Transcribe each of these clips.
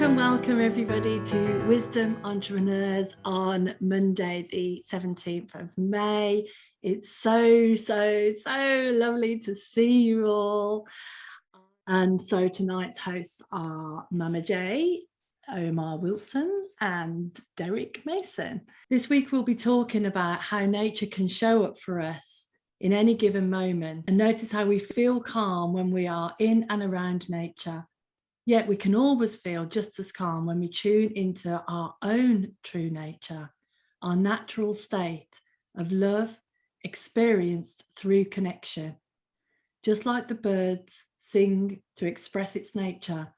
Welcome everybody to Wisdom Entrepreneurs on Monday, the 17th of May. It's so lovely to see you all. And so tonight's hosts are Mama J, Omar Wilson and Derrick Mason. This week we'll be talking about how nature can show up for us in any given moment, and notice how we feel calm when we are in and around nature. Yet we can always feel just as calm when we tune into our own true nature, our natural state of love experienced through connection. Just like the birds sing to express its nature,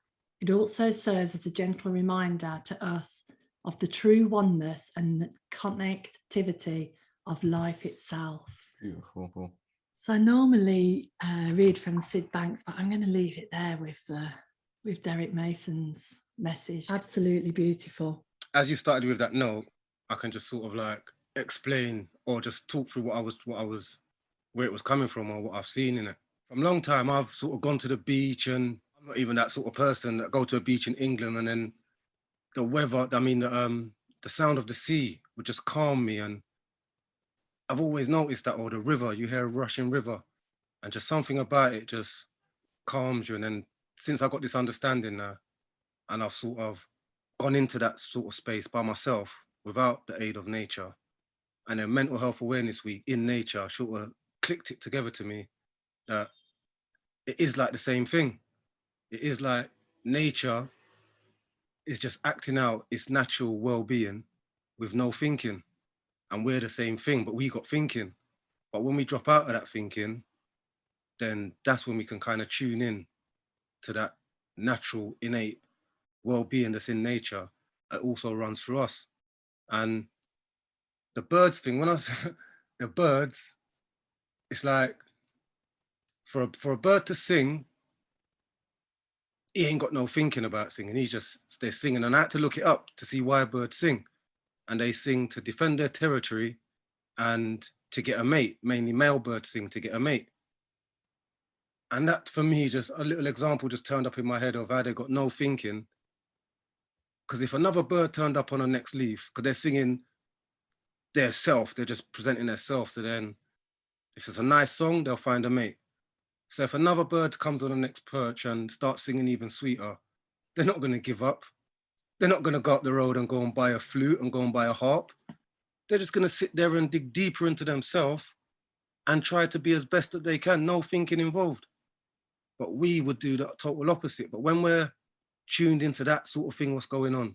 it also serves as a gentle reminder to us of the true oneness and the connectivity of life itself. Beautiful. So I normally read from Sid Banks, but I'm going to leave it there with Derrick Mason's message. Absolutely beautiful. As you started with that note, I can just sort of like explain or just talk through where it was coming from or what I've seen in it. From a long time, I've sort of gone to the beach, and I'm not even that sort of person that go to a beach in England and then the weather, the sound of the sea would just calm me. And I've always noticed that, or the river, you hear a rushing river and just something about it just calms you. And then since I got this understanding now, and I've sort of gone into that sort of space by myself without the aid of nature, and then Mental Health Awareness Week in nature sort of clicked it together to me that it is like the same thing. It is like nature is just acting out its natural well-being with no thinking, and we're the same thing, but we got thinking. But when we drop out of that thinking, then that's when we can kind of tune in to that natural innate well-being that's in nature. It also runs through us. And the birds thing, the birds, it's like for a bird to sing, he ain't got no thinking about singing. They're singing. And I had to look it up to see why birds sing. And they sing to defend their territory and to get a mate. Mainly male birds sing to get a mate. And that, for me, just a little example just turned up in my head of how they got no thinking. Because if another bird turned up on the next leaf, because they're singing their self, they're just presenting their self. So then if it's a nice song, they'll find a mate. So if another bird comes on the next perch and starts singing even sweeter, they're not going to give up. They're not going to go up the road and go and buy a flute and go and buy a harp. They're just going to sit there and dig deeper into themselves and try to be as best that they can, no thinking involved. But we would do the total opposite. But when we're tuned into that sort of thing, what's going on,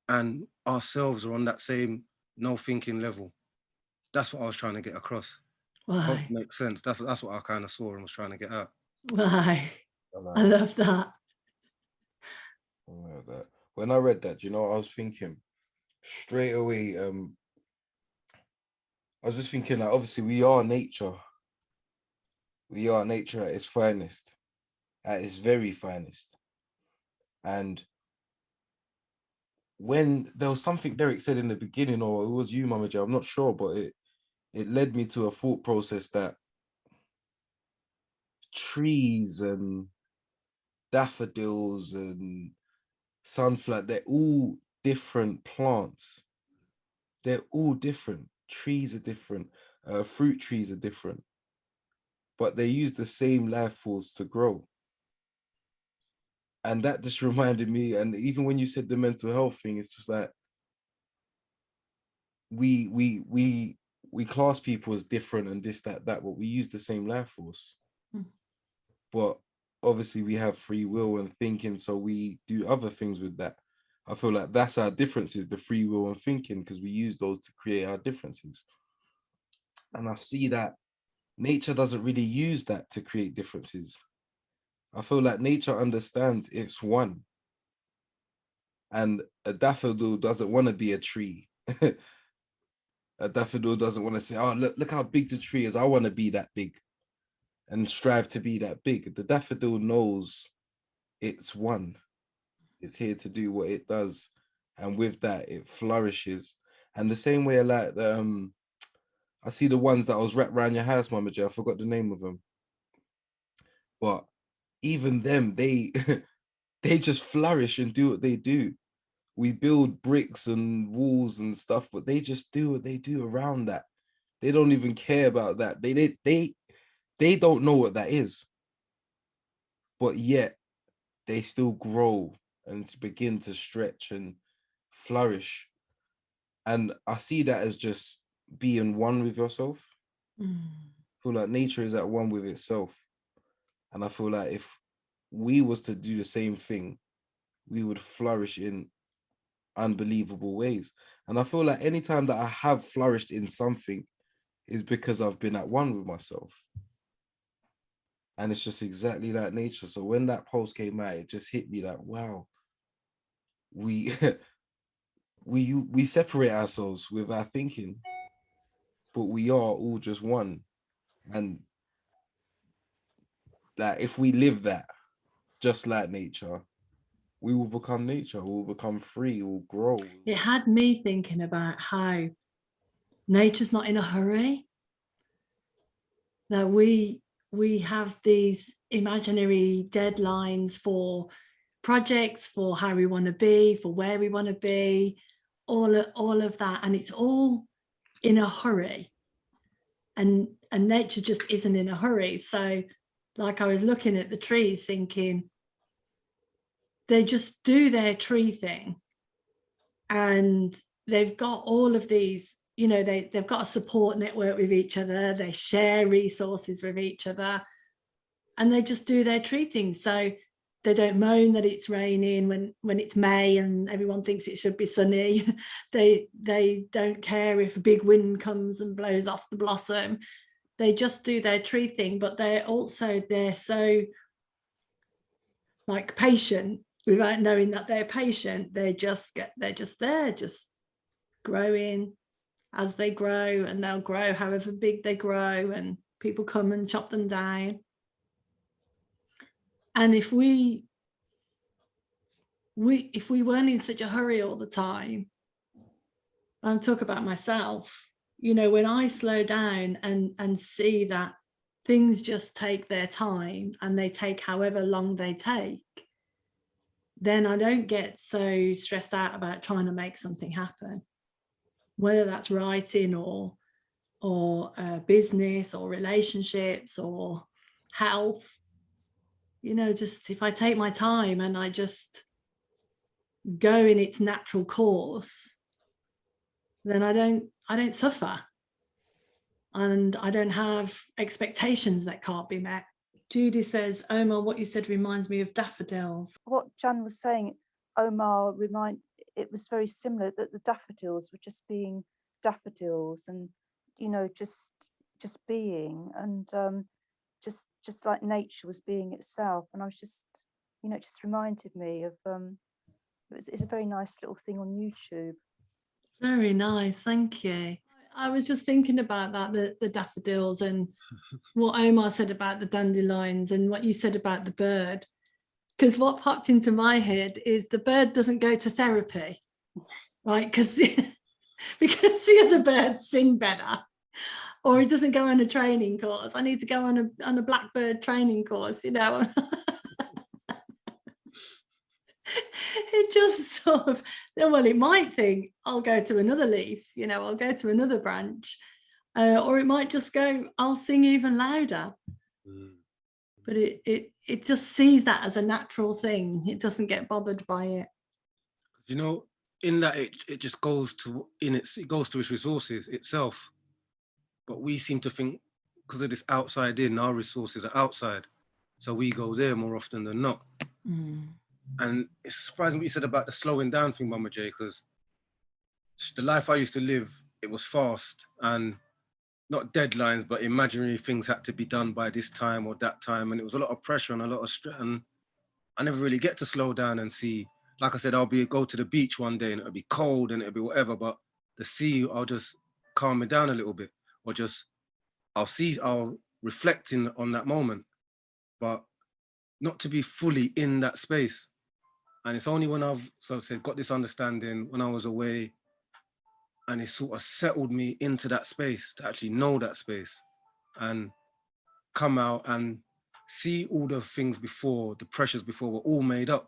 and ourselves are on that same no thinking level, that's what I was trying to get across. Hope it makes sense. That's what I kind of saw and was trying to get at. Why? I love that. I love that. When I read that, you know what I was thinking? Straight away, I was just thinking that obviously we are nature. We are nature at its finest, at its very finest. And when there was something Derrick said in the beginning, or it was you, Mama J, I'm not sure, but it led me to a thought process that trees and daffodils and sunflower, they're all different plants. They're all different. Trees are different. Fruit trees are different. But they use the same life force to grow. And that just reminded me, and even when you said the mental health thing, it's just like we class people as different and this, that, but we use the same life force. But obviously we have free will and thinking, so we do other things with that. I feel like that's our differences, the free will and thinking, because we use those to create our differences. And I see that nature doesn't really use that to create differences. I feel like nature understands it's one. And a daffodil doesn't want to be a tree. A daffodil doesn't want to say, oh, look how big the tree is. I want to be that big and strive to be that big. The daffodil knows it's one. It's here to do what it does. And with that, it flourishes. And the same way, like, I see the ones that was wrapped around your house, Mama J, I forgot the name of them. But even them, they they just flourish and do what they do. We build bricks and walls and stuff, but they just do what they do around that. They don't even care about that. They don't know what that is, but yet they still grow and begin to stretch and flourish. And I see that as just being one with yourself. I feel like nature is at one with itself. And I feel like if we was to do the same thing, we would flourish in unbelievable ways. And I feel like anytime that I have flourished in something is because I've been at one with myself. And it's just exactly like nature. So when that post came out, it just hit me that, wow, we we separate ourselves with our thinking, but we are all just one. And that if we live that just like nature, we will become nature, we'll become free, we'll grow. It had me thinking about how nature's not in a hurry. That we have these imaginary deadlines for projects, for how we want to be, for where we want to be, all of that, and it's all in a hurry. And nature just isn't in a hurry. So, like, I was looking at the trees thinking, they just do their tree thing, and they've got all of these, you know, they've got a support network with each other, they share resources with each other, and they just do their tree thing. So they don't moan that it's raining when it's May and everyone thinks it should be sunny. They don't care if a big wind comes and blows off the blossom. They just do their tree thing, but they're so like patient without knowing that they're patient. They're just there, just growing as they grow, and they'll grow however big they grow, and people come and chop them down. And if we weren't in such a hurry all the time, I'm talking about myself, you know, when I slow down and see that things just take their time and they take however long they take, then I don't get so stressed out about trying to make something happen, whether that's writing or business or relationships or health. You know, just if I take my time and I just go in its natural course, then I don't suffer, and I don't have expectations that can't be met. Judy says, Omar, what you said reminds me of daffodils. What Jan was saying, Omar, it was very similar, that the daffodils were just being daffodils, and, you know, just being, and just like nature was being itself. And I was just, you know, it just reminded me of it's a very nice little thing on YouTube. Very nice, thank you. I was just thinking about that, the daffodils, and what Omar said about the dandelions, and what you said about the bird. Because what popped into my head is the bird doesn't go to therapy, right? Because the other birds sing better, or it doesn't go on a training course. I need to go on a blackbird training course, you know. It just sort of, well, it might think, I'll go to another leaf, you know, I'll go to another branch, or it might just go, I'll sing even louder. But it just sees that as a natural thing. It doesn't get bothered by it. You know, in that it just goes to it goes to its resources itself. But we seem to think, because of this outside in, our resources are outside, so we go there more often than not. And it's surprising what you said about the slowing down thing, Mama J, because the life I used to live, it was fast, and not deadlines, but imaginary things had to be done by this time or that time. And it was a lot of pressure and a lot of stress. And I never really get to slow down and see, like I said, go to the beach one day and it'll be cold and it'll be whatever, but the sea, I'll just calm me down a little bit, or just, I'll reflect on that moment, but not to be fully in that space. And it's only when I've, so to say, got this understanding when I was away, and it sort of settled me into that space, to actually know that space and come out and see all the things before, the pressures before were all made up.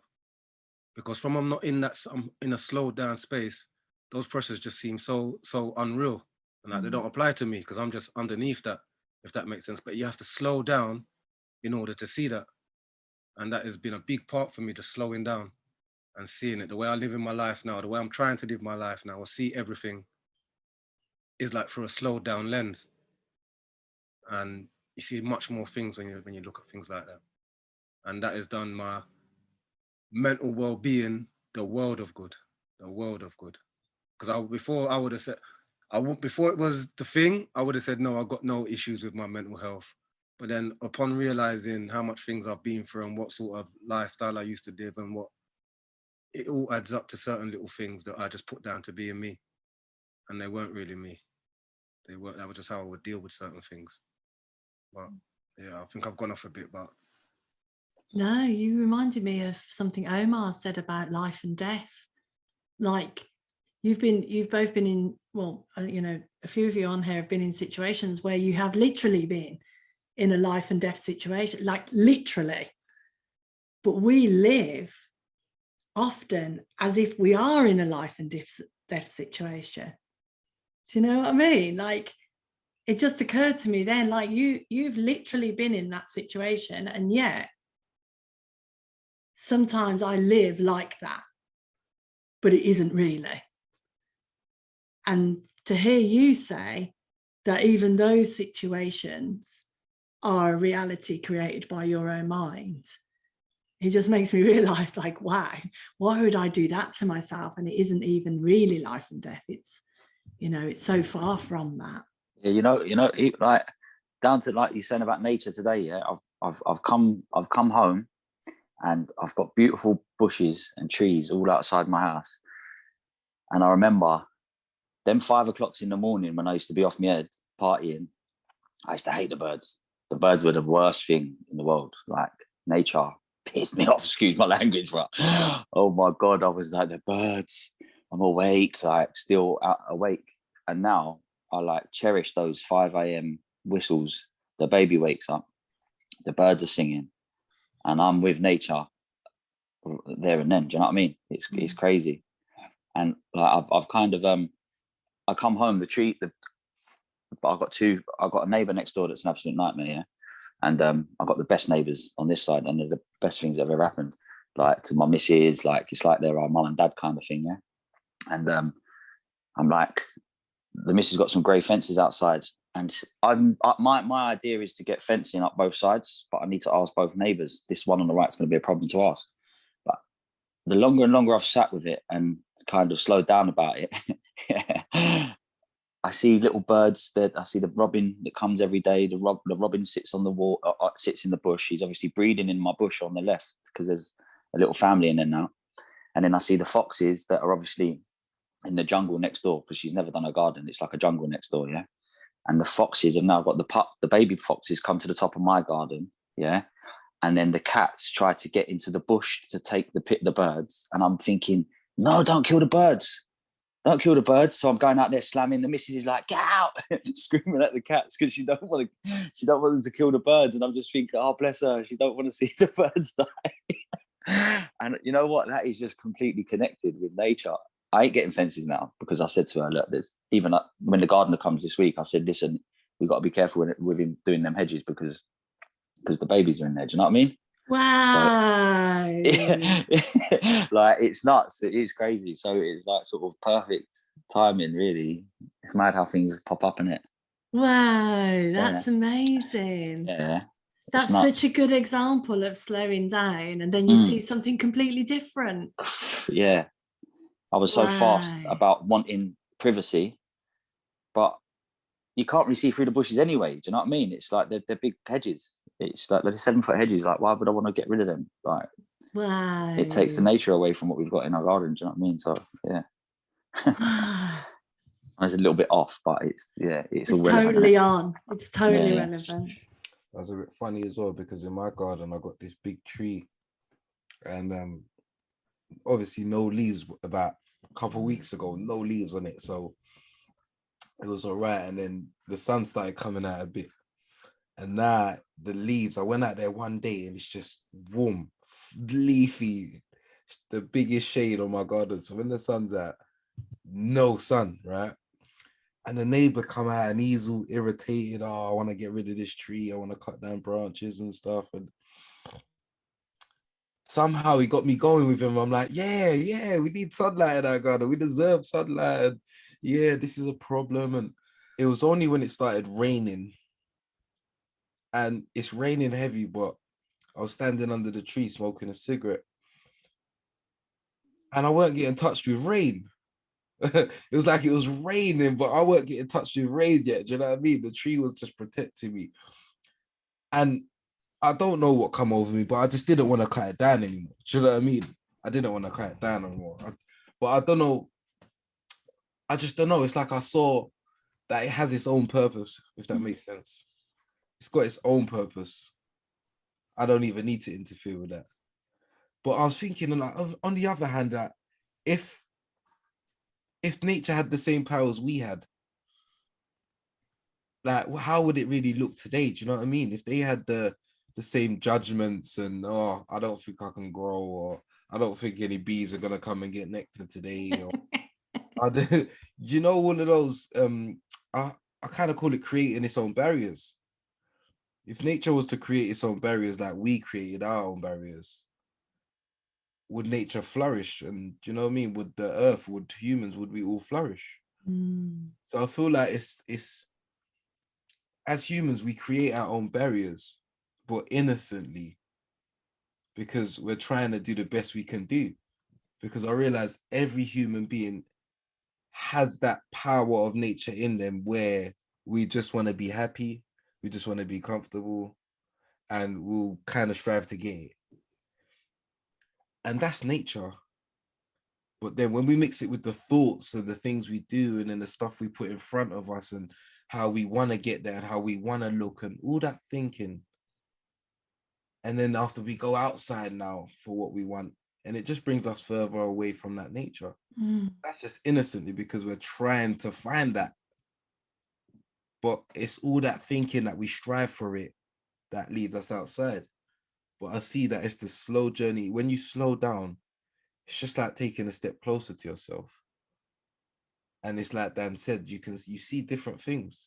because from I'm not in that, I'm in a slowed down space, those processes just seem so unreal, and like they don't apply to me because I'm just underneath that, if that makes sense. But you have to slow down in order to see that, and that has been a big part for me, just slowing down and seeing it. The way I live in my life now, the way I'm trying to live my life now, I see everything is like through a slowed down lens, and you see much more things when you look at things like that, and that has done my mental well-being the world of good, because before I would have said, before it was the thing, I would have said no, I've got no issues with my mental health. But then upon realizing how much things I've been through and what sort of lifestyle I used to live, and what it all adds up to certain little things that I just put down to being me, and they weren't really me. That was just how I would deal with certain things. But yeah, I think I've gone off a bit, but no, you reminded me of something Omar said about life and death. Like you've both been in, well, you know, a few of you on here have been in situations where you have literally been in a life and death situation, like literally. But we live often as if we are in a life and death situation. Do you know what I mean? Like, it just occurred to me then, like you've literally been in that situation, and yet sometimes I live like that, but it isn't really. And to hear you say that even those situations are a reality created by your own mind, it just makes me realize, like, wow, why would I do that to myself? And it isn't even really life and death. It's, you know, it's so far from that. Yeah, you know, like down to like you're saying about nature today. Yeah, I've come home, and I've got beautiful bushes and trees all outside my house. And I remember them 5 o'clocks in the morning when I used to be off my head partying. I used to hate the birds. The birds were the worst thing in the world. Like, nature pissed me off, excuse my language, but oh my God, I was like, the birds, I'm awake, like still awake. And now I like cherish those 5 a.m. whistles. The baby wakes up, the birds are singing, and I'm with nature there and then. Do you know what I mean? It's crazy. And like I've kind of I come home, but I've got a neighbor next door that's an absolute nightmare, yeah. And I've got the best neighbors on this side, and they're the best things that have ever happened. Like, to my missus, like it's like they're our mum and dad kind of thing, yeah. And I'm like, the missus got some grey fences outside, and my idea is to get fencing up both sides, but I need to ask both neighbours. This one on the right is going to be a problem to ask. But the longer and longer I've sat with it and kind of slowed down about it, I see little birds. I see the robin that comes every day. The robin sits on the wall, sits in the bush. He's obviously breeding in my bush on the left because there's a little family in there now. And then I see the foxes that are obviously in the jungle next door, because she's never done a garden. It's like a jungle next door, yeah. And the foxes have now got the baby foxes come to the top of my garden, yeah. And then the cats try to get into the bush to take the birds. And I'm thinking, no, don't kill the birds. Don't kill the birds. So I'm going out there slamming. The missus is like, get out, screaming at the cats because she don't want them to kill the birds. And I'm just thinking, oh, bless her, she don't want to see the birds die. And you know what? That is just completely connected with nature. I ain't getting fences now, because I said to her, look, there's even when the gardener comes this week, I said, listen, we've got to be careful with him doing them hedges because the babies are in there. Do you know what I mean? Wow. So, like, it's nuts. It is crazy. So it's like sort of perfect timing, really. It's mad how things pop up in it. Wow, that's amazing. Yeah. That's such a good example of slowing down, and then you see something completely different. Yeah. I was so fast about wanting privacy, but you can't really see through the bushes anyway. Do you know what I mean? It's like they're big hedges. It's like they're 7-foot hedges. Like, why would I want to get rid of them? Like, wow, it takes the nature away from what we've got in our garden. Do you know what I mean? So yeah, it's a little bit off, but it's all relevant, totally on. It's totally relevant. That's a bit funny as well, because in my garden I got this big tree, and obviously no leaves. About a couple of weeks ago, no leaves on it, so it was all right. And then the sun started coming out a bit, and now the leaves, I went out there one day and it's just warm, leafy, the biggest shade on my garden. So when the sun's out, no sun, right? And the neighbor come out and he's all irritated. Oh, I want to get rid of this tree. I want to cut down branches and stuff. And somehow he got me going with him. I'm like, yeah, we need sunlight in our garden. We deserve sunlight. And yeah, this is a problem. And it was only when it started raining, and it's raining heavy, but I was standing under the tree smoking a cigarette, and I weren't getting touched with rain. It was like it was raining, but I weren't getting touched with rain yet. Do you know what I mean? The tree was just protecting me. And I don't know what come over me, but I just didn't want to cut it down anymore. Do you know what I mean? I didn't want to cut it down anymore. But I don't know. I just don't know. It's like I saw that it has its own purpose, if that makes sense. It's got its own purpose. I don't even need to interfere with that. But I was thinking, like, on the other hand, that if nature had the same powers we had, like, how would it really look today? Do you know what I mean? If they had the same judgments and, oh, I don't think I can grow, or I don't think any bees are gonna come and get nectar today, or you know, one of those, I kind of call it creating its own barriers. If nature was to create its own barriers like we created our own barriers, would nature flourish? And do you know what I mean? Would the earth, would humans, would we all flourish? So I feel like it's as humans, we create our own barriers, but innocently, because we're trying to do the best we can do. Because I realize every human being has that power of nature in them, where we just want to be happy, we just want to be comfortable, and we'll kind of strive to get it. And that's nature. But then when we mix it with the thoughts and the things we do, and then the stuff we put in front of us, and how we want to get there, and how we want to look, and all that thinking, and then after we go outside now for what we want, and it just brings us further away from that nature. That's just innocently because we're trying to find that. But it's all that thinking that we strive for it that leads us outside. But I see that it's the slow journey. When you slow down, it's just like taking a step closer to yourself. And it's like Dan said, you see different things.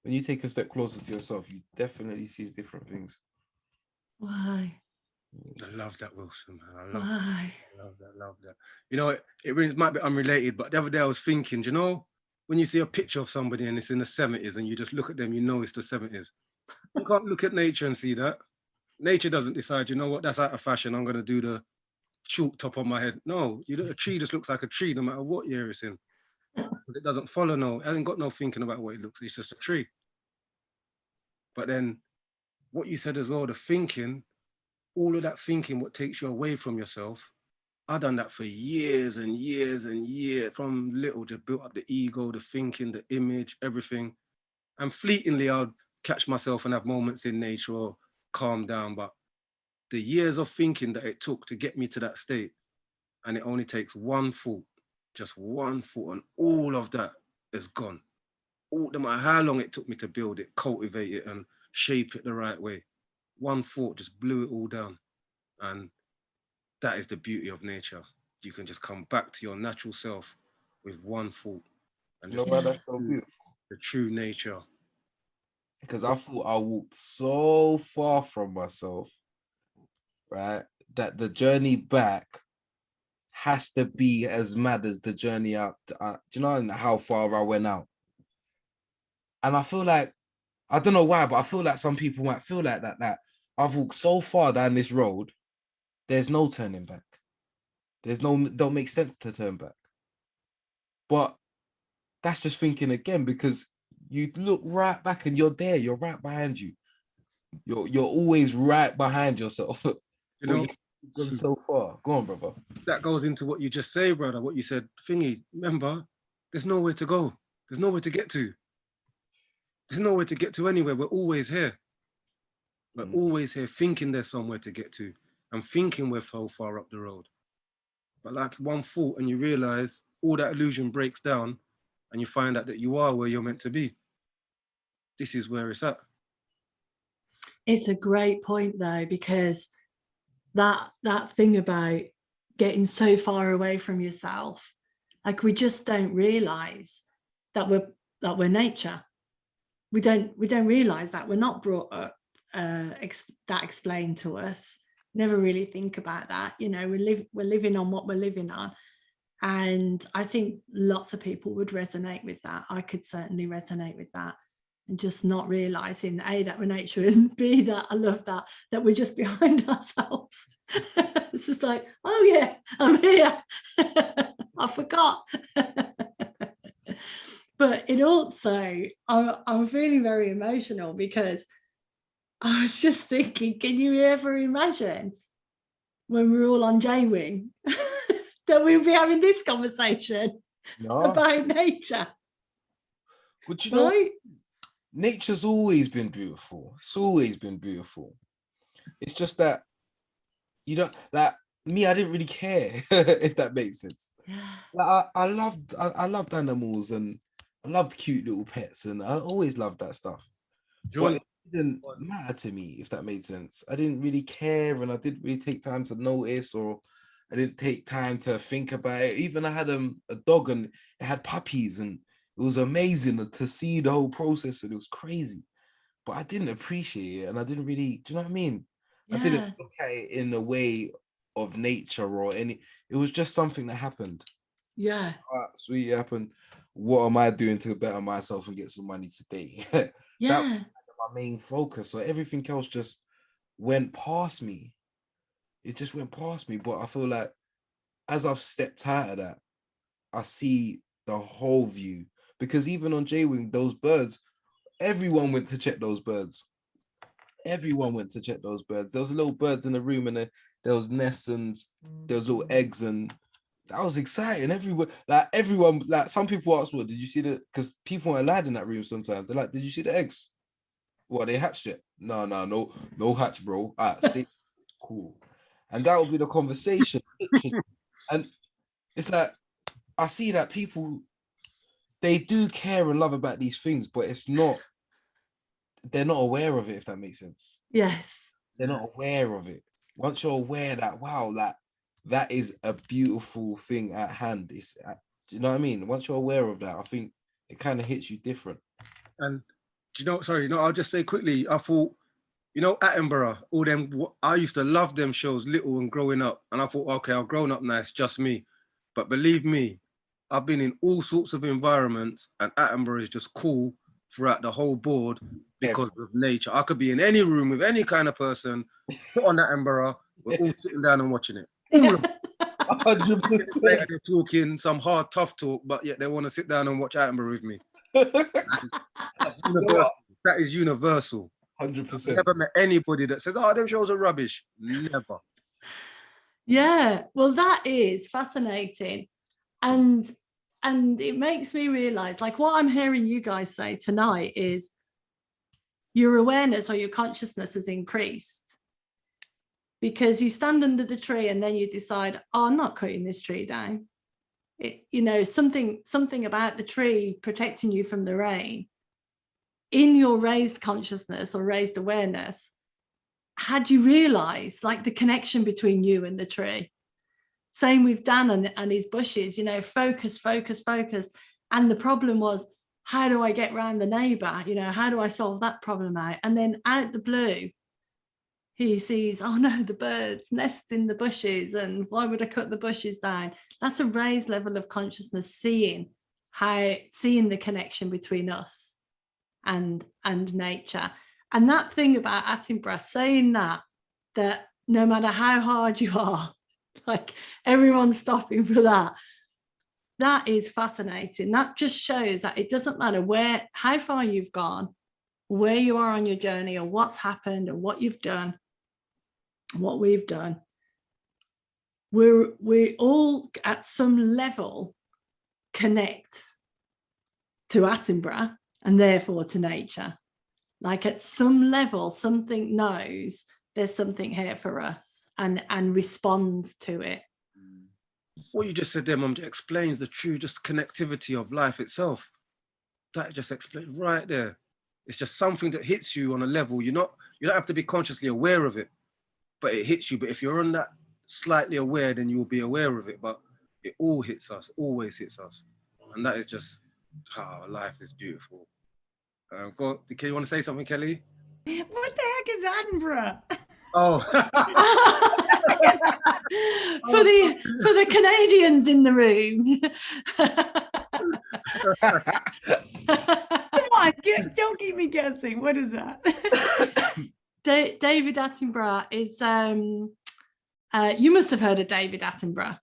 When you take a step closer to yourself, you definitely see different things. Why? I love that, Wilson, man. I love that. You know, it might be unrelated, but the other day I was thinking, you know, when you see a picture of somebody and it's in the 70s and you just look at them, you know it's the 70s. You can't look at nature and see that. Nature doesn't decide, you know what, that's out of fashion, I'm going to do the short top on my head. No, a tree just looks like a tree no matter what year it's in. It doesn't follow, it hasn't got no thinking about what it looks, it's just a tree. But then what you said as well, the thinking, all of that thinking, what takes you away from yourself, I've done that for years and years and years, from little, just built up the ego, the thinking, the image, everything. And fleetingly, I'll catch myself and have moments in nature or calm down. But the years of thinking that it took to get me to that state, and it only takes one thought, just one thought, and all of that is gone. No matter how long it took me to build it, cultivate it, and shape it the right way, one thought just blew it all down. And that is the beauty of nature. You can just come back to your natural self with one thought, and just That's so beautiful. The true nature. Because I thought I walked so far from myself, right, that the journey back has to be as mad as the journey out. Do you know how far I went out? And I feel like, I don't know why, but I feel like some people might feel like that I've walked so far down this road, there's no turning back. Don't make sense to turn back. But that's just thinking again, because you look right back and you're there, you're right behind you. You're always right behind yourself. You know, you've gone so far. Go on, brother. That goes into what you just say, brother, what you said. Thingy, remember, there's nowhere to go. There's nowhere to get to. There's nowhere to get to anywhere. We're always here. We're always here thinking there's somewhere to get to, and thinking we're so far up the road. But like one thought, and you realize all that illusion breaks down, and you find out that you are where you're meant to be. This is where it's at. It's a great point though, because that thing about getting so far away from yourself. Like we just don't realize that we're nature. We don't realize that we're not brought up that explained to us. Never really think about that. You know, we're living on what we're living on. And I think lots of people would resonate with that. I could certainly resonate with that. And just not realizing A, that we're nature, and B, that I love that we're just behind ourselves. It's just like, oh yeah, I'm here. I forgot. But it also, I'm feeling very emotional because I was just thinking, can you ever imagine when we're all on J-Wing that we'll be having this conversation about nature? But you know, nature's always been beautiful. It's always been beautiful. It's just that you don't, like me, I didn't really care, if that makes sense. Like I loved animals, and I loved cute little pets, and I always loved that stuff. But it didn't matter to me, if that made sense. I didn't really care, and I didn't really take time to notice, or I didn't take time to think about it. Even I had a dog, and it had puppies, and it was amazing to see the whole process, and it was crazy. But I didn't appreciate it, and I didn't really, do you know what I mean? I didn't look at it in a way of nature or any, it was just something that happened. Yeah. Sweet, it happened. What am I doing to better myself and get some money today? That was my main focus. So everything else just went past me. It just went past me. But I feel like as I've stepped out of that, I see the whole view. Because even on J-Wing, those birds, everyone went to check those birds. Everyone went to check those birds. There was little birds in the room, and there was nests, and there was little eggs, and that was exciting. Everyone, like some people asked, "What did you see the?" Because people weren't allowed in that room sometimes. They're like, "Did you see the eggs? What, they hatched it? No hatch, bro. See, cool." And that would be the conversation. And it's like I see that people, they do care and love about these things, but it's not. They're not aware of it, if that makes sense. Yes. They're not aware of it. Once you're aware that, wow, like that is a beautiful thing at hand. It's, do you know what I mean? Once you're aware of that, I think it kind of hits you different. And do you know, sorry, I'll just say quickly, I thought, Attenborough, all them, I used to love them shows, little and growing up. And I thought, okay, I've grown up now, it's just me. But believe me, I've been in all sorts of environments, and Attenborough is just cool throughout the whole board because of nature. I could be in any room with any kind of person, put on Attenborough, we're all sitting down and watching it. All of them. 100%. They're talking some hard, tough talk, but yet they want to sit down and watch Attenborough with me. That's universal. That is universal. 100%. I've never met anybody that says, "Oh, them shows are rubbish." Never. Yeah, well, that is fascinating. And it makes me realize, like, what I'm hearing you guys say tonight is your awareness or your consciousness has increased because you stand under the tree and then you decide, oh, I'm not cutting this tree down. Something about the tree protecting you from the rain in your raised consciousness or raised awareness, had you realized like the connection between you and the tree. Same with Dan and his bushes, focus. And the problem was, how do I get around the neighbor? How do I solve that problem out? And then out the blue, he sees, oh no, the birds nest in the bushes, and why would I cut the bushes down? That's a raised level of consciousness, seeing the connection between us and nature. And that thing about Attenborough saying that no matter how hard you are, like everyone's stopping for that is fascinating. That just shows that it doesn't matter how far you've gone, where you are on your journey, or what's happened, or what you've done, what we've done. We all at some level connect to Attenborough and therefore to nature. Like at some level, something knows there's something here for us and responds to it. What you just said there, Mum, explains the true just connectivity of life itself. That just explains right there. It's just something that hits you on a level. You don't have to be consciously aware of it, but it hits you. But if you're on that slightly aware, then you'll be aware of it. But it all hits us, always hits us. And that is just how life is beautiful. Do you want to say something, Kelly? What the heck is Edinburgh? Oh. for the Canadians in the room. Come on, don't keep me guessing. What is that? David Attenborough is you must have heard of David Attenborough.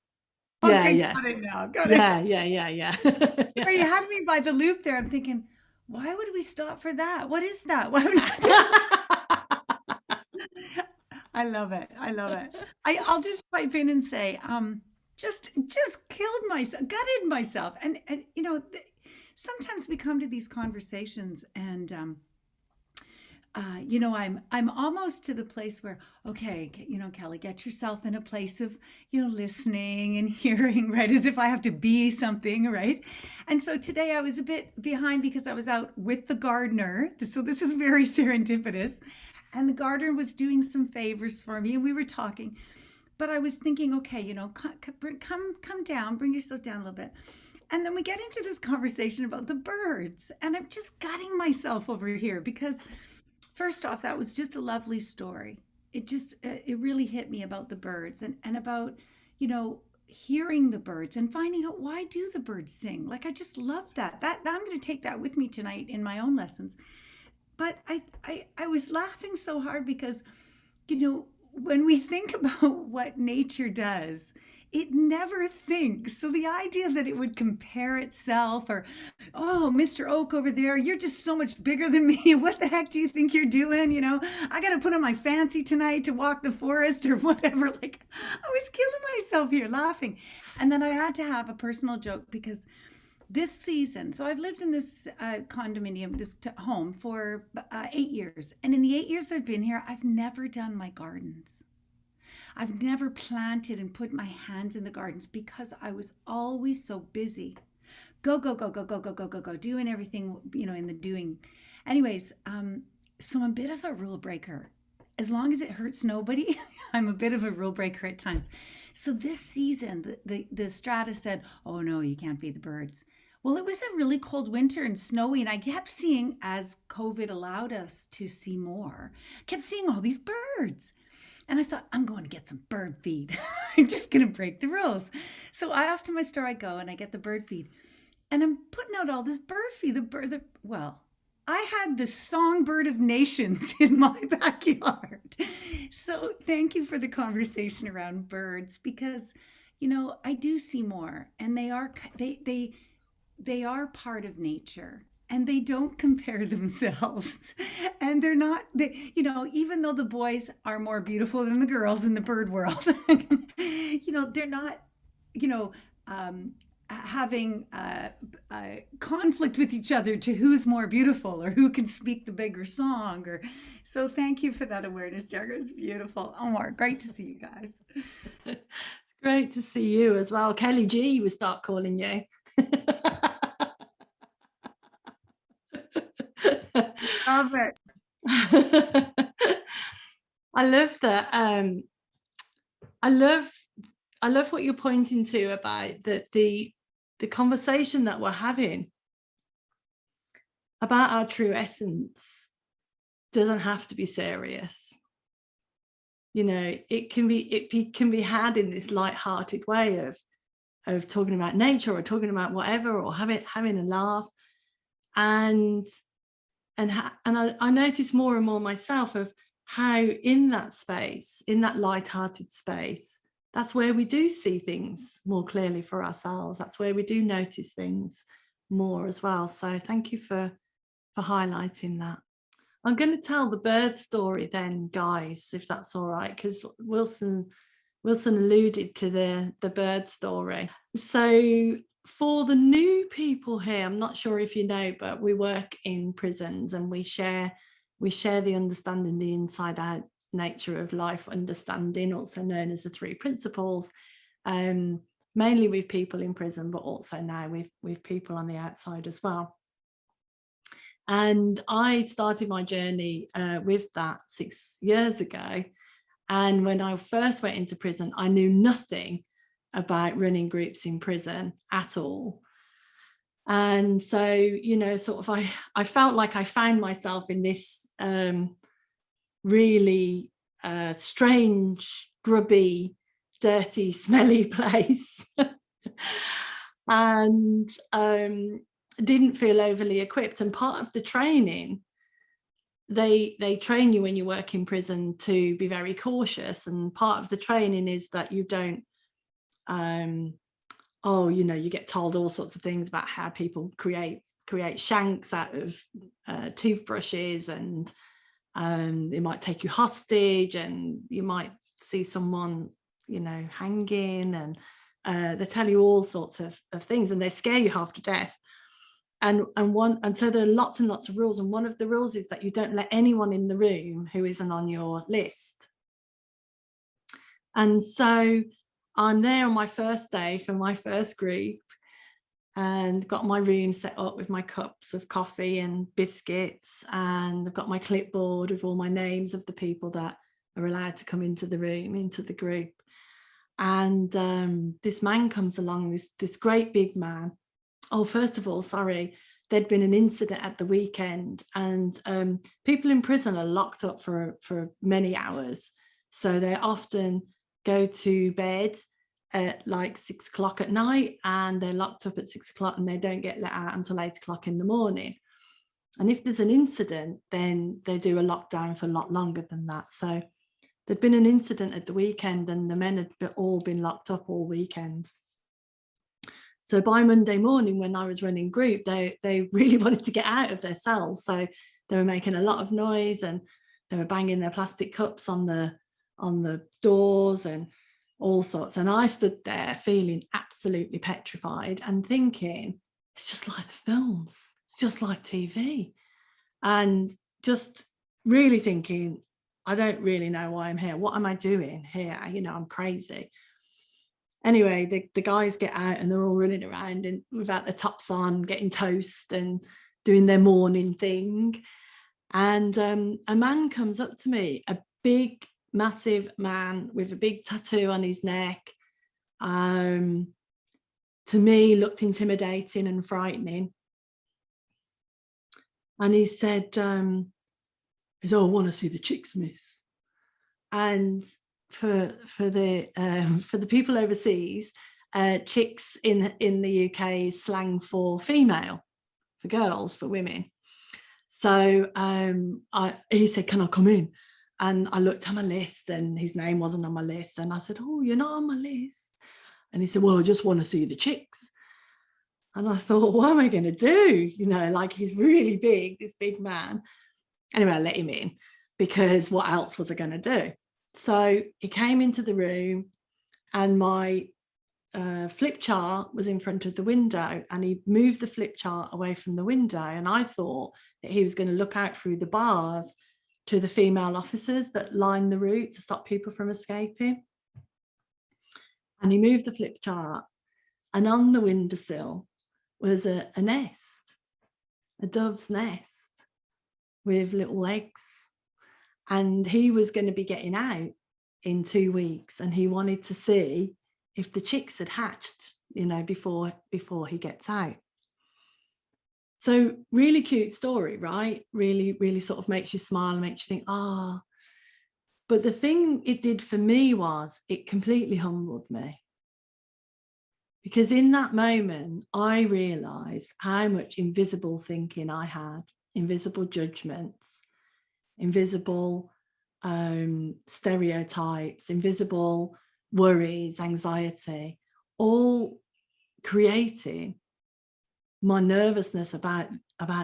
Okay, Yeah. got it now. Got Yeah. Sorry, you had me by the loop there. I'm thinking, why would we stop for that? What is that? Why would I love it. I love it. I'll just pipe in and say, just killed myself, gutted myself. And you know, sometimes we come to these conversations and you know, I'm almost to the place where, okay, you know, Kelly, get yourself in a place of, you know, listening and hearing, right? As if I have to be something, right? And so today I was a bit behind because I was out with the gardener. So this is very serendipitous. And the gardener was doing some favors for me and we were talking, but I was thinking, okay, you know, come down, bring yourself down a little bit. And then we get into this conversation about the birds and I'm just gutting myself over here because first off, that was just a lovely story. It really hit me about the birds and about, you know, hearing the birds and finding out why do the birds sing. Like, I just love that. I'm going to take that with me tonight in my own lessons. But I was laughing so hard because, you know, when we think about what nature does, it never thinks. So the idea that it would compare itself or, oh, Mr. Oak over there, you're just so much bigger than me. What the heck do you think you're doing? You know, I got to put on my fancy tonight to walk the forest or whatever. Like, I was killing myself here laughing. And then I had to have a personal joke because this season, so I've lived in this condominium, this home for 8 years. And in the 8 years I've been here, I've never done my gardens. I've never planted and put my hands in the gardens because I was always so busy. Go, doing everything, you know, in the doing. Anyways, so I'm a bit of a rule breaker. As long as it hurts nobody, I'm a bit of a rule breaker at times. So this season, the strata said, oh no, you can't feed the birds. Well, it was a really cold winter and snowy, and I kept seeing, as COVID allowed us to see more, kept seeing all these birds. And I thought, I'm going to get some bird feed. I'm just going to break the rules. So off to my store I go and I get the bird feed. And I'm putting out all this bird feed. Well, I had the songbird of nations in my backyard. So thank you for the conversation around birds because, you know, I do see more and they are part of nature. And they don't compare themselves. And they're not, you know, even though the boys are more beautiful than the girls in the bird world, you know, they're not, you know, having conflict with each other to who's more beautiful or who can speak the bigger song. So thank you for that awareness, Jagger. It's beautiful. Omar, great to see you guys. It's great to see you as well. Kelly G, we start calling you. Love it. I love that. I love what you're pointing to about that the conversation that we're having about our true essence doesn't have to be serious. You know, it can be had in this light-hearted way of talking about nature or talking about whatever or having a laugh. And I notice more and more myself of how in that space, in that light-hearted space, that's where we do see things more clearly for ourselves. That's where we do notice things more as well. So thank you for highlighting that. I'm going to tell the bird story then, guys, if that's all right, because Wilson alluded to the bird story. So for the new people here, I'm not sure if you know, but we work in prisons and we share the understanding, the inside out nature of life understanding, also known as the 3 principles, mainly with people in prison, but also now with people on the outside as well. And I started my journey with that 6 years ago. And when I first went into prison, I knew nothing about running groups in prison at all. And so, you know, sort of I felt like I found myself in this really strange, grubby, dirty, smelly place. And didn't feel overly equipped. And part of the training, they train you when you work in prison to be very cautious, and part of the training is that you don't you know, you get told all sorts of things about how people create shanks out of toothbrushes, and they might take you hostage, and you might see someone, you know, hanging, and they tell you all sorts of things, and they scare you half to death. And so there are lots and lots of rules, and one of the rules is that you don't let anyone in the room who isn't on your list. And so I'm there on my first day for my first group, and got my room set up with my cups of coffee and biscuits, and I've got my clipboard with all my names of the people that are allowed to come into the room, into the group. And this man comes along, this great big man. Oh, first of all, sorry, there'd been an incident at the weekend, and people in prison are locked up for many hours. So they often go to bed at like 6 o'clock at night, and they're locked up at 6 o'clock, and they don't get let out until 8 o'clock in the morning. And if there's an incident, then they do a lockdown for a lot longer than that. So there'd been an incident at the weekend, and the men had all been locked up all weekend. So by Monday morning, when I was running group, they really wanted to get out of their cells. So they were making a lot of noise, and they were banging their plastic cups on the doors and all sorts. And I stood there feeling absolutely petrified and thinking, it's just like the films, it's just like TV. And just really thinking, I don't really know why I'm here. What am I doing here? You know, I'm crazy. Anyway, the guys get out, and they're all running around and without their tops on, getting toast and doing their morning thing. And a man comes up to me, a big, massive man with a big tattoo on his neck. To me, looked intimidating and frightening. And he said, oh, I want to see the chicks, miss. And for the people overseas, chicks in the UK is slang for female, for girls, for women. So he said, can I come in? And I looked on my list, and his name wasn't on my list. And I said, oh, you're not on my list? And he said, well, I just want to see the chicks. And I thought, what am I going to do? You know, like, he's really big, this big man. Anyway, I let him in, because what else was I going to do? So he came into the room, and my flip chart was in front of the window, and he moved the flip chart away from the window. And I thought that he was going to look out through the bars to the female officers that line the route to stop people from escaping. And he moved the flip chart, and on the windowsill was a nest, a dove's nest with little eggs. And he was going to be getting out in 2 weeks, and he wanted to see if the chicks had hatched, you know, before he gets out. So really cute story, right? Really, really sort of makes you smile, makes you think, ah. But the thing it did for me was it completely humbled me. Because in that moment, I realized how much invisible thinking I had, invisible judgments, invisible stereotypes, invisible worries, anxiety, all creating my nervousness about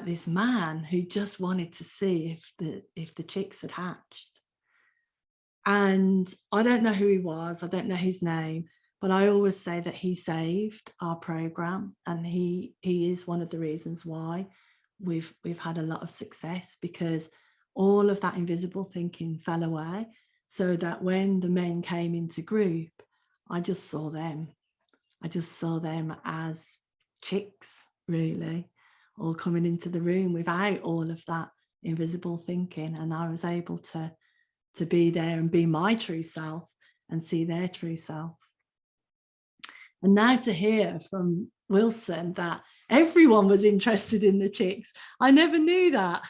this man who just wanted to see if the chicks had hatched. And I don't know who he was, I don't know his name, but I always say that he saved our program, and he is one of the reasons why we've had a lot of success, because all of that invisible thinking fell away, so that when the men came into group, I just saw them. I just saw them as chicks, really, all coming into the room without all of that invisible thinking. And I was able to to be there and be my true self and see their true self. And now to hear from Wilson that everyone was interested in the chicks, I never knew that.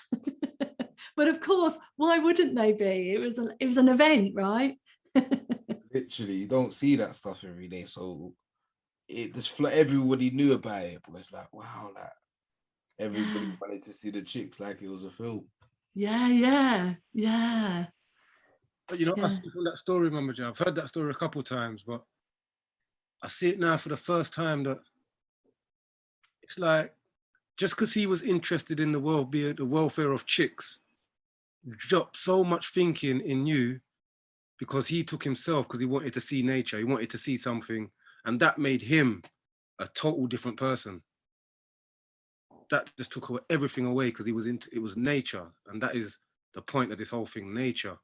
But of course, why wouldn't they be? It was an event, right? Literally, you don't see that stuff every day, so it just everybody knew about it. But it's like, wow, like everybody wanted to see the chicks like it was a film. Yeah. But you know, I see from that story, Mama J, I've heard that story a couple of times, but I see it now for the first time that it's like, just because he was interested in the welfare of chicks, dropped so much thinking in you, because he took himself, because he wanted to see nature, he wanted to see something, and that made him a total different person. That just took everything away, because it was nature, and that is the point of this whole thing, nature.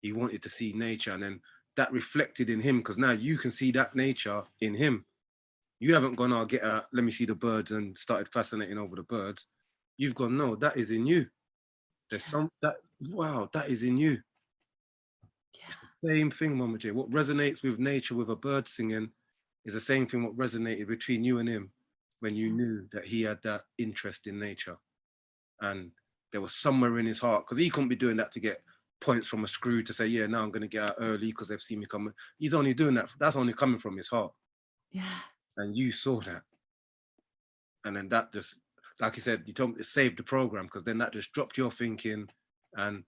He wanted to see nature, and then that reflected in him, because now you can see that nature in him. You haven't gone, "I'll let me see the birds," and started fascinating over the birds. You've gone, "No, that is in you. There's wow, that is in you." It's the same thing, Mama J. What resonates with nature, with a bird singing, is the same thing what resonated between you and him when you knew that he had that interest in nature. And there was somewhere in his heart, because he couldn't be doing that to get points from a screw to say, "Yeah, now I'm going to get out early because they've seen me coming." He's only doing that. That's only coming from his heart. Yeah. And you saw that. And then that just, like you said, you told me it saved the program, because then that just dropped your thinking, and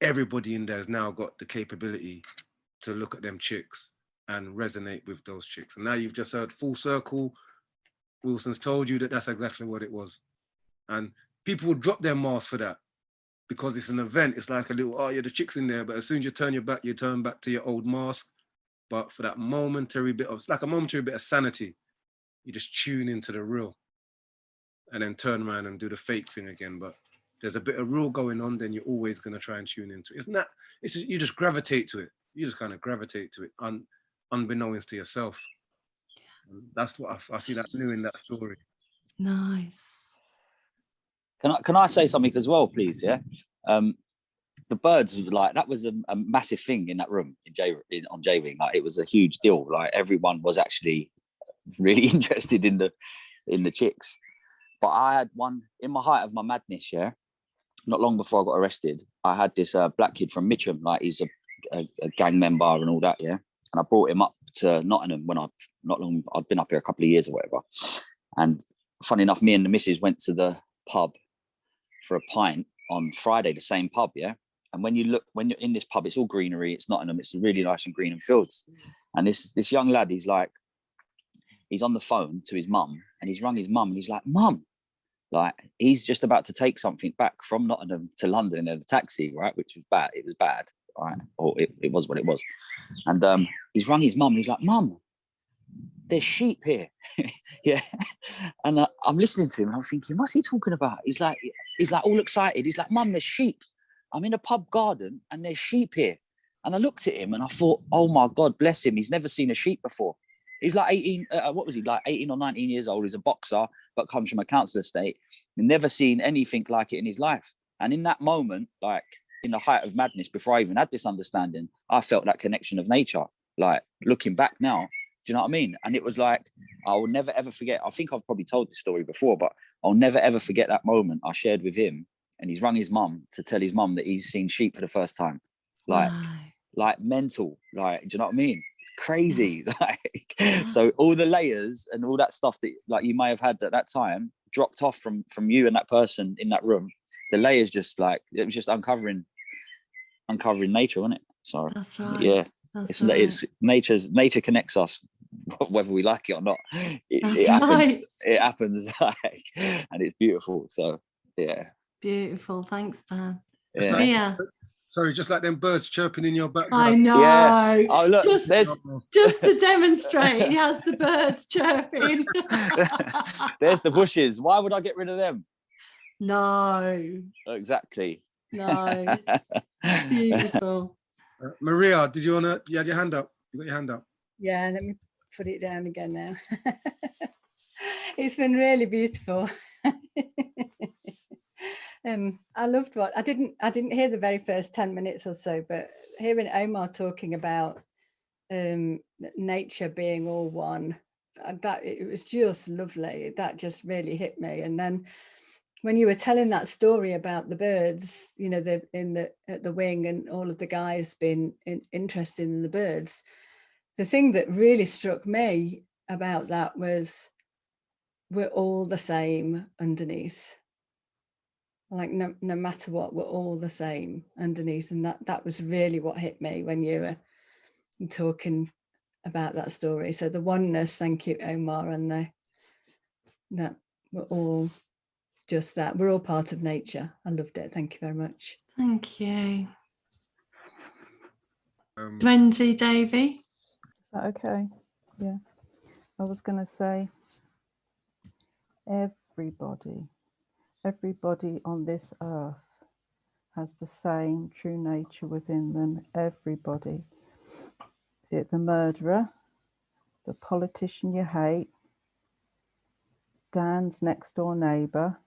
everybody in there has now got the capability to look at them chicks and resonate with those chicks. And now you've just heard full circle. Wilson's told you that that's exactly what it was. And people will drop their mask for that, because it's an event. It's like a little, "Oh yeah, the chick's in there," but as soon as you turn your back, you turn back to your old mask. But for that momentary bit of, it's like a momentary bit of sanity, you just tune into the real, and then turn around and do the fake thing again. But there's a bit of real going on, then you're always going to try and tune into it. Isn't that, it's just, you just gravitate to it. You just kind of gravitate to it, unbeknownst to yourself. And that's what I see that new in that story. Nice. Can I say something as well, please? Yeah. The birds, like, that was a massive thing in that room on J-Wing. Like, it was a huge deal. Like, everyone was actually really interested in the chicks. But I had one in my height of my madness. Yeah. Not long before I got arrested, I had this black kid from Mitcham. Like, he's a gang member and all that. Yeah. And I brought him up to Nottingham when I'd been up here a couple of years or whatever. And funny enough, me and the missus went to the pub for a pint on Friday, the same pub. Yeah. And when you're in this pub, it's all greenery. It's Nottingham. It's really nice and green and fields. And this young lad, he's on the phone to his mum, and he's rung his mum, and he's like, "Mum," like, he's just about to take something back from Nottingham to London in a taxi, right? Which was bad. It was bad, right? Or it was what it was. And he's rung his mum, and he's like, "Mum, there's sheep here." Yeah. And I'm listening to him, and I'm thinking, what's he talking about? He's like all excited. He's like, "Mum, there's sheep. I'm in a pub garden and there's sheep here." And I looked at him and I thought, oh my God, bless him. He's never seen a sheep before. He's like 18, what was he, like 18 or 19 years old. He's a boxer, but comes from a council estate. Never seen anything like it in his life. And in that moment, like, in the height of madness, before I even had this understanding, I felt that connection of nature. Like, looking back now, do you know what I mean? And it was like, I will never, ever forget. I think I've probably told this story before, but I'll never, ever forget that moment I shared with him. And he's rung his mum to tell his mum that he's seen sheep for the first time. Like mental, like, do you know what I mean? Crazy. Like, so all the layers and all that stuff that, like, you may have had at that time dropped off from you and that person in that room. The layers just, like, it was just uncovering nature, wasn't it? So that's right. Yeah. That's It's nature connects us, whether we like it or not. It happens, like, and it's beautiful. So yeah. Beautiful. Thanks, Dan. Yeah. Sorry, just like them birds chirping in your background. I know. Yeah. Oh, look, just to demonstrate, he has the birds chirping. There's the bushes. Why would I get rid of them? No. Exactly. No. Beautiful. Maria, you had your hand up? You got your hand up? Yeah, let me put it down again now. It's been really beautiful. I loved what I didn't hear the very first 10 minutes or so, but hearing Omar talking about nature being all one, that it was just lovely. That just really hit me. And then when you were telling that story about the birds, you know, at the wing and all of the guys being interested in the birds, the thing that really struck me about that was we're all the same underneath. Like no matter what, we're all the same underneath. And that was really what hit me when you were talking about that story. So the oneness, thank you, Omar, and that we're all just that. We're all part of nature. I loved it. Thank you very much. Thank you. Wendy, Davey? Is that okay? Yeah. I was going to say, everybody on this earth has the same true nature within them. Everybody. Be it the murderer, the politician you hate, Dan's next door neighbour,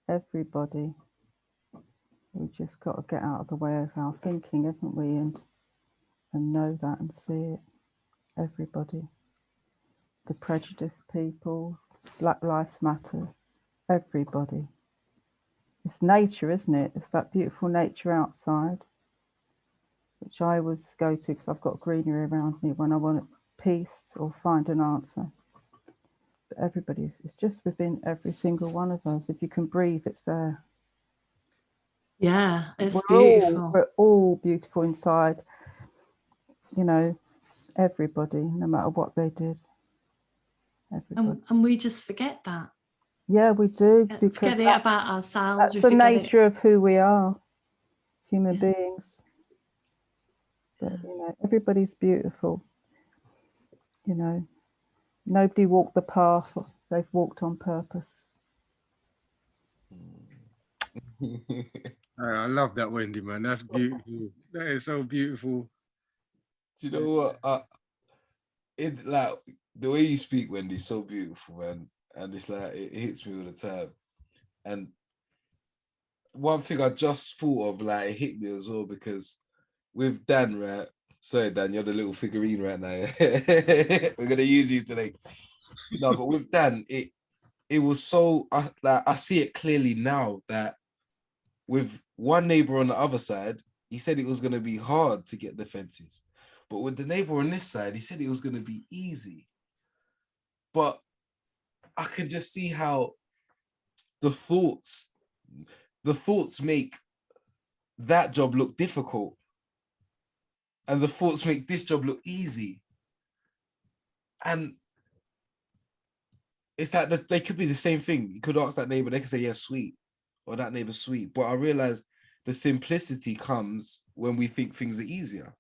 everybody. We just got to get out of the way of our thinking, haven't we? And know that and see it. Everybody. The prejudiced people, Black Lives Matters, everybody. It's nature, isn't it? It's that beautiful nature outside, which I always go to because I've got greenery around me when I want peace or find an answer. But everybody's, it's just within every single one of us. If you can breathe, it's there. Yeah, it's beautiful. We're all beautiful inside, you know, everybody, no matter what they did. And we just forget that. Yeah, we do. Forget it about ourselves. That's the nature of who we are, human beings. But, you know, everybody's beautiful. You know, nobody walked the path they've walked on purpose. I love that, Wendy, man. That's beautiful. That is so beautiful. Do you know what? It like the way you speak, Wendy, is so beautiful, man. And it's like it hits me all the time. And one thing I just thought of, like, it hit me as well, because with Dan, right? Sorry, Dan, you're the little figurine right now. We're gonna use you today. No, but with Dan, it was so I see it clearly now that with one neighbor on the other side, he said it was gonna be hard to get the fences. But with the neighbor on this side, he said it was gonna be easy. But I could just see how the thoughts make that job look difficult. And the thoughts make this job look easy. And it's that they could be the same thing. You could ask that neighbor, they could say, yeah, sweet, or that neighbor's sweet. But I realized the simplicity comes when we think things are easier.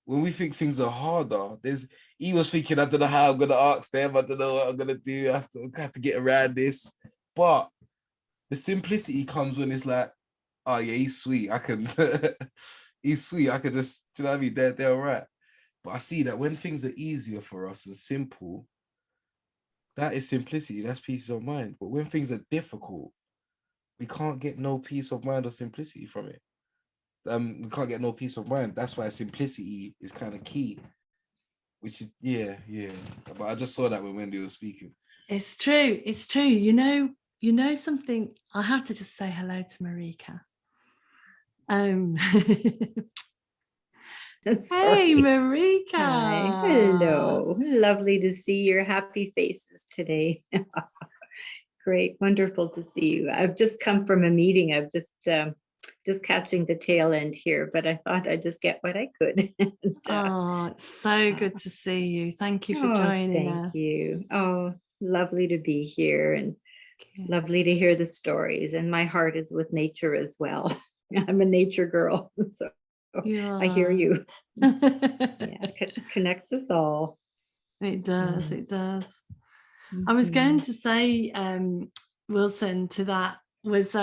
When we think things are harder, he was thinking, I don't know how I'm gonna ask them, I don't know what I'm gonna do, I have to get around this. But the simplicity comes when it's like, oh yeah, he's sweet. I can he's sweet. I could just, do you know what I mean? They're all right. But I see that when things are easier for us and simple, that is simplicity, that's peace of mind. But when things are difficult, we can't get no peace of mind or simplicity from it. We can't get no peace of mind. That's why simplicity is kind of key. Which is, yeah. But I just saw that when Wendy was speaking. It's true. It's true. You know something. I have to just say hello to Marika. Hey, Marika. Hi. Hello. Lovely to see your happy faces today. Great. Wonderful to see you. I've just come from a meeting. I've just catching the tail end here, but I thought I'd just get what I could. Oh, it's so good to see you. Thank you for joining us. Thank you. Oh, lovely to be here, and lovely to hear the stories. And my heart is with nature as well. I'm a nature girl, so I hear you. Yeah, it connects us all. It does. It does. I was going to say, Wilson, to that was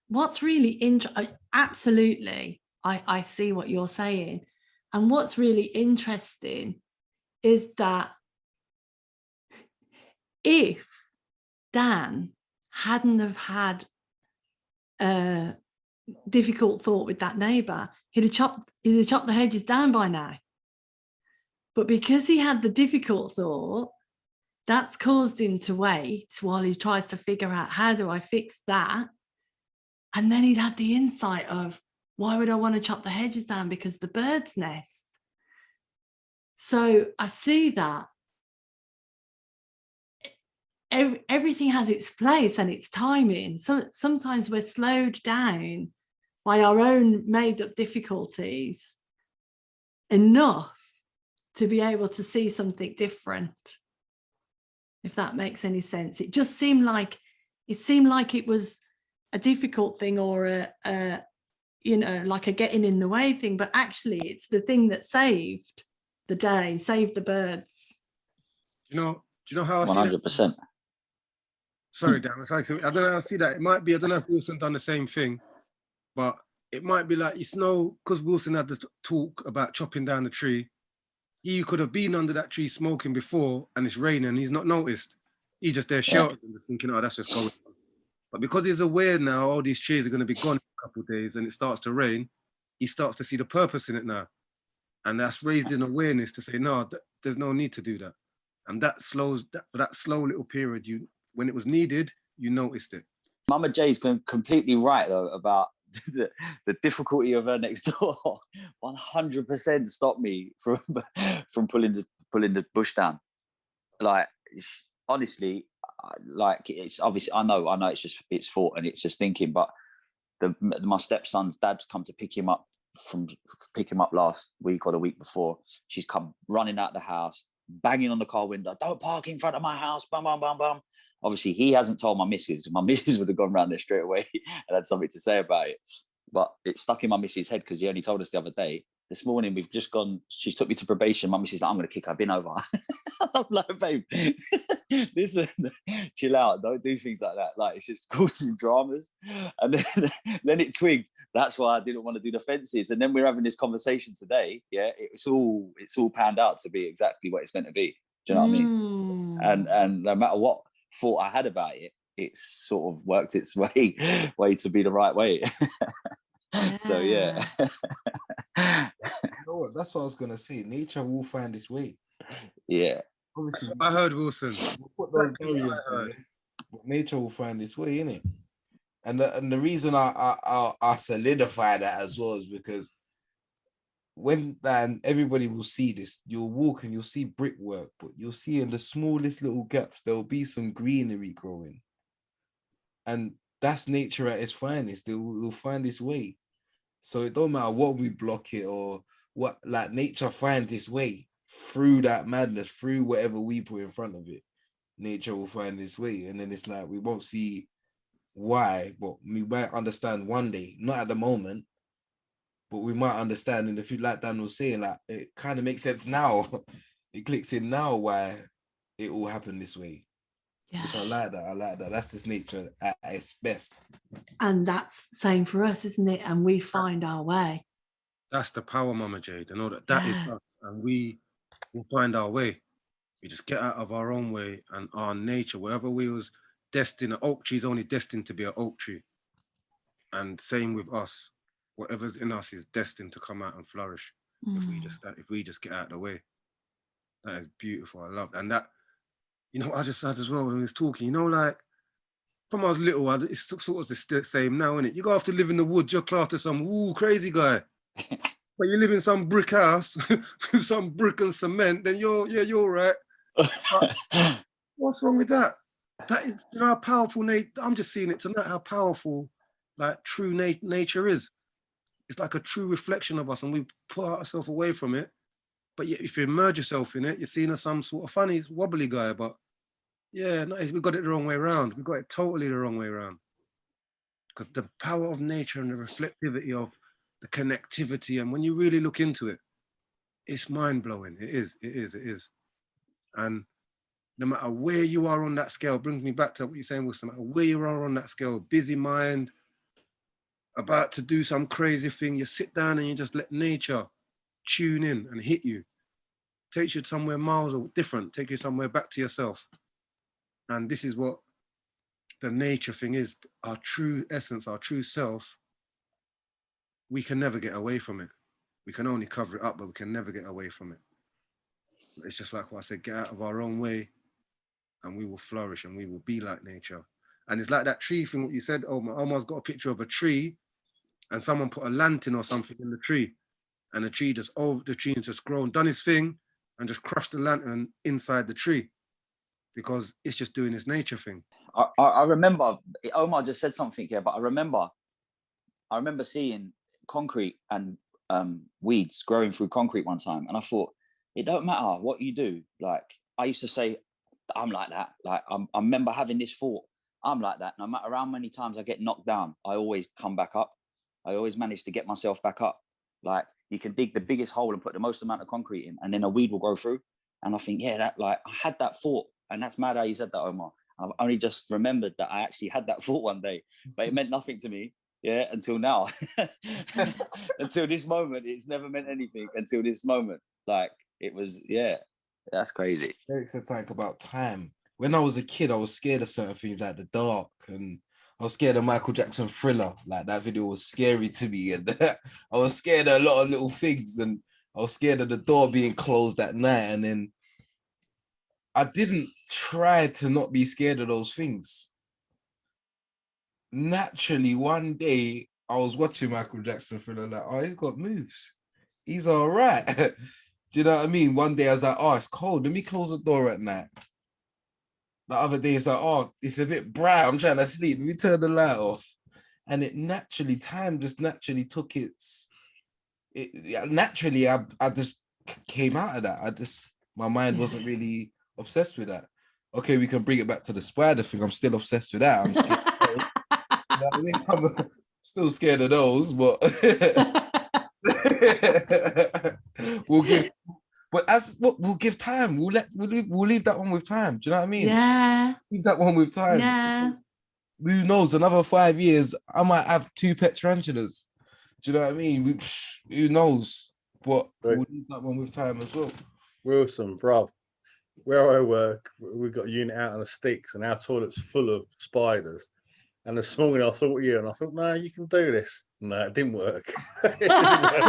what's really interesting. Absolutely, I see what you're saying. And what's really interesting is that if Dan hadn't have had a difficult thought with that neighbour, he'd have chopped the hedges down by now. But because he had the difficult thought, that's caused him to wait while he tries to figure out, how do I fix that? And then he's had the insight of, why would I want to chop the hedges down? Because the birds nest. So I see that everything has its place and its timing. So sometimes we're slowed down by our own made up difficulties enough to be able to see something different, if that makes any sense. It just seemed like it was a difficult thing, or a you know, like a getting in the way thing, but actually it's the thing that saved the day, saved the birds. Do you know how I see 100%. that? Sorry, Dan. It's like, I don't know how I see that. It might be, I don't know if Wilson done the same thing, but it might be like, because Wilson had the talk about chopping down the tree. He could have been under that tree smoking before, and it's raining, and he's not noticed. He's just there sheltered and just thinking, oh, that's just going on. But because he's aware now, all these trees are going to be gone in a couple of days, and it starts to rain, he starts to see the purpose in it now. And that's raised in awareness to say, no, there's no need to do that. And that slows, that slow little period, when it was needed, you noticed it. Mama J's completely right, though, about the difficulty of her next door. 100% stopped me from pulling the bush down. Like, honestly, like, it's obviously, I know it's thought and it's just thinking, but my stepson's dad's come to pick him up last week or the week before. She's come running out the house, banging on the car window, don't park in front of my house, bum, bum, bum, bum. Obviously, he hasn't told my missus. My missus would have gone round there straight away and had something to say about it. But it stuck in my missus' head because he only told us the other day. This morning, we've just gone, she took me to probation. My missus is like, I'm going to kick her bin over. I'm like, babe, listen, chill out. Don't do things like that. Like, it's just causing dramas. And then it twigged. That's why I didn't want to do the fences. And then we're having this conversation today. Yeah, it's all panned out to be exactly what it's meant to be. Do you know what I mean? And no matter what thought I had about it, it's sort of worked its way to be the right way. So yeah. You know what? That's what I was gonna say. Nature will find its way. Yeah. Obviously, I heard Wilson. We'll put those barriers there, but nature will find its way, innit? And the reason I solidify that as well is because when then everybody will see this, you'll walk and you'll see brickwork, but you'll see in the smallest little gaps there'll be some greenery growing, and that's nature at its finest. It will find its way. So it don't matter what we block it or what, like, nature finds its way through that madness, through whatever we put in front of it. Nature will find its way, and then it's like we won't see why, but we might understand one day, not at the moment, but we might understand in the future. Like Dan was saying, like, it kind of makes sense now. It clicks in now why it all happened this way. Yeah. Which I like that. That's just nature at its best. And that's same for us, isn't it? And we find our way. That's the power, Mama Jade, and all that is us, and we will find our way. We just get out of our own way and our nature, wherever we was destined. An oak tree is only destined to be an oak tree. And same with us. Whatever's in us is destined to come out and flourish if we just get out of the way. That is beautiful. I love that. And that, you know, I just said as well when we was talking, you know, like, from when I was little, it's sort of the same now, isn't it? You go off to live in the woods, you're classed as some crazy guy. But you live in some brick house with some brick and cement, then you're right. What's wrong with that? That is, you know, how powerful I'm just seeing it tonight, how powerful, like, true nature is. It's like a true reflection of us, and we put ourselves away from it. But yet, if you immerse yourself in it, you're seen as some sort of funny, wobbly guy. But yeah, no, we got it the wrong way around. We got it totally the wrong way around. Because the power of nature and the reflectivity of the connectivity, and when you really look into it, it's mind-blowing. It is. And no matter where you are on that scale, brings me back to what you're saying, Wilson, no matter where you are on that scale, busy mind, about to do some crazy thing, you sit down and you just let nature tune in and hit you. Takes you somewhere miles or different, take you somewhere back to yourself. And this is what the nature thing is, our true essence, our true self, we can never get away from it. We can only cover it up, but we can never get away from it. It's just like what I said, get out of our own way and we will flourish and we will be like nature. And it's like that tree thing, what you said, Omar's got a picture of a tree and someone put a lantern or something in the tree, and the tree just grown, done its thing, and just crushed the lantern inside the tree because it's just doing its nature thing. I remember, Omar just said something here, but I remember seeing concrete and weeds growing through concrete one time, and I thought, it don't matter what you do. Like, I used to say, I'm like that. Like, I remember having this thought, I'm like that. No matter how many times I get knocked down, I always come back up. I always manage to get myself back up. Like, you can dig the biggest hole and put the most amount of concrete in, and then a weed will grow through. And I think, yeah, that, like, I had that thought, and that's mad how you said that, Omar. I've only just remembered that I actually had that thought one day, but it meant nothing to me. Yeah, until now. Until this moment, it's never meant anything until this moment. Like, it was, yeah, that's crazy. Derrick said something about time. When I was a kid, I was scared of certain things like the dark, and I was scared of Michael Jackson Thriller. Like, that video was scary to me, and I was scared of a lot of little things, and I was scared of the door being closed at night. And then I didn't try to not be scared of those things. Naturally, one day I was watching Michael Jackson Thriller, like, oh, he's got moves. He's all right. Do you know what I mean? One day I was like, oh, it's cold. Let me close the door at night. The other day it's like, oh, it's a bit bright. I'm trying to sleep. Let me turn the light off. And it naturally, time just naturally took naturally, I just came out of that. My mind wasn't really obsessed with that. Okay, we can bring it back to the spider thing. I'm still obsessed with that. I'm scared of those. You know what I mean? I'm still scared of those, but we'll give time. We'll leave that one with time. Do you know what I mean? Yeah. Leave that one with time. Yeah. Who knows? Another 5 years, I might have 2 pet tarantulas. Do you know what I mean? Who knows? But we'll leave that one with time as well. Wilson, bruv, where I work, we've got a unit out on the sticks, and our toilet's full of spiders. And this morning I thought of you, and I thought, no, you can do this. No, it didn't work. It didn't work.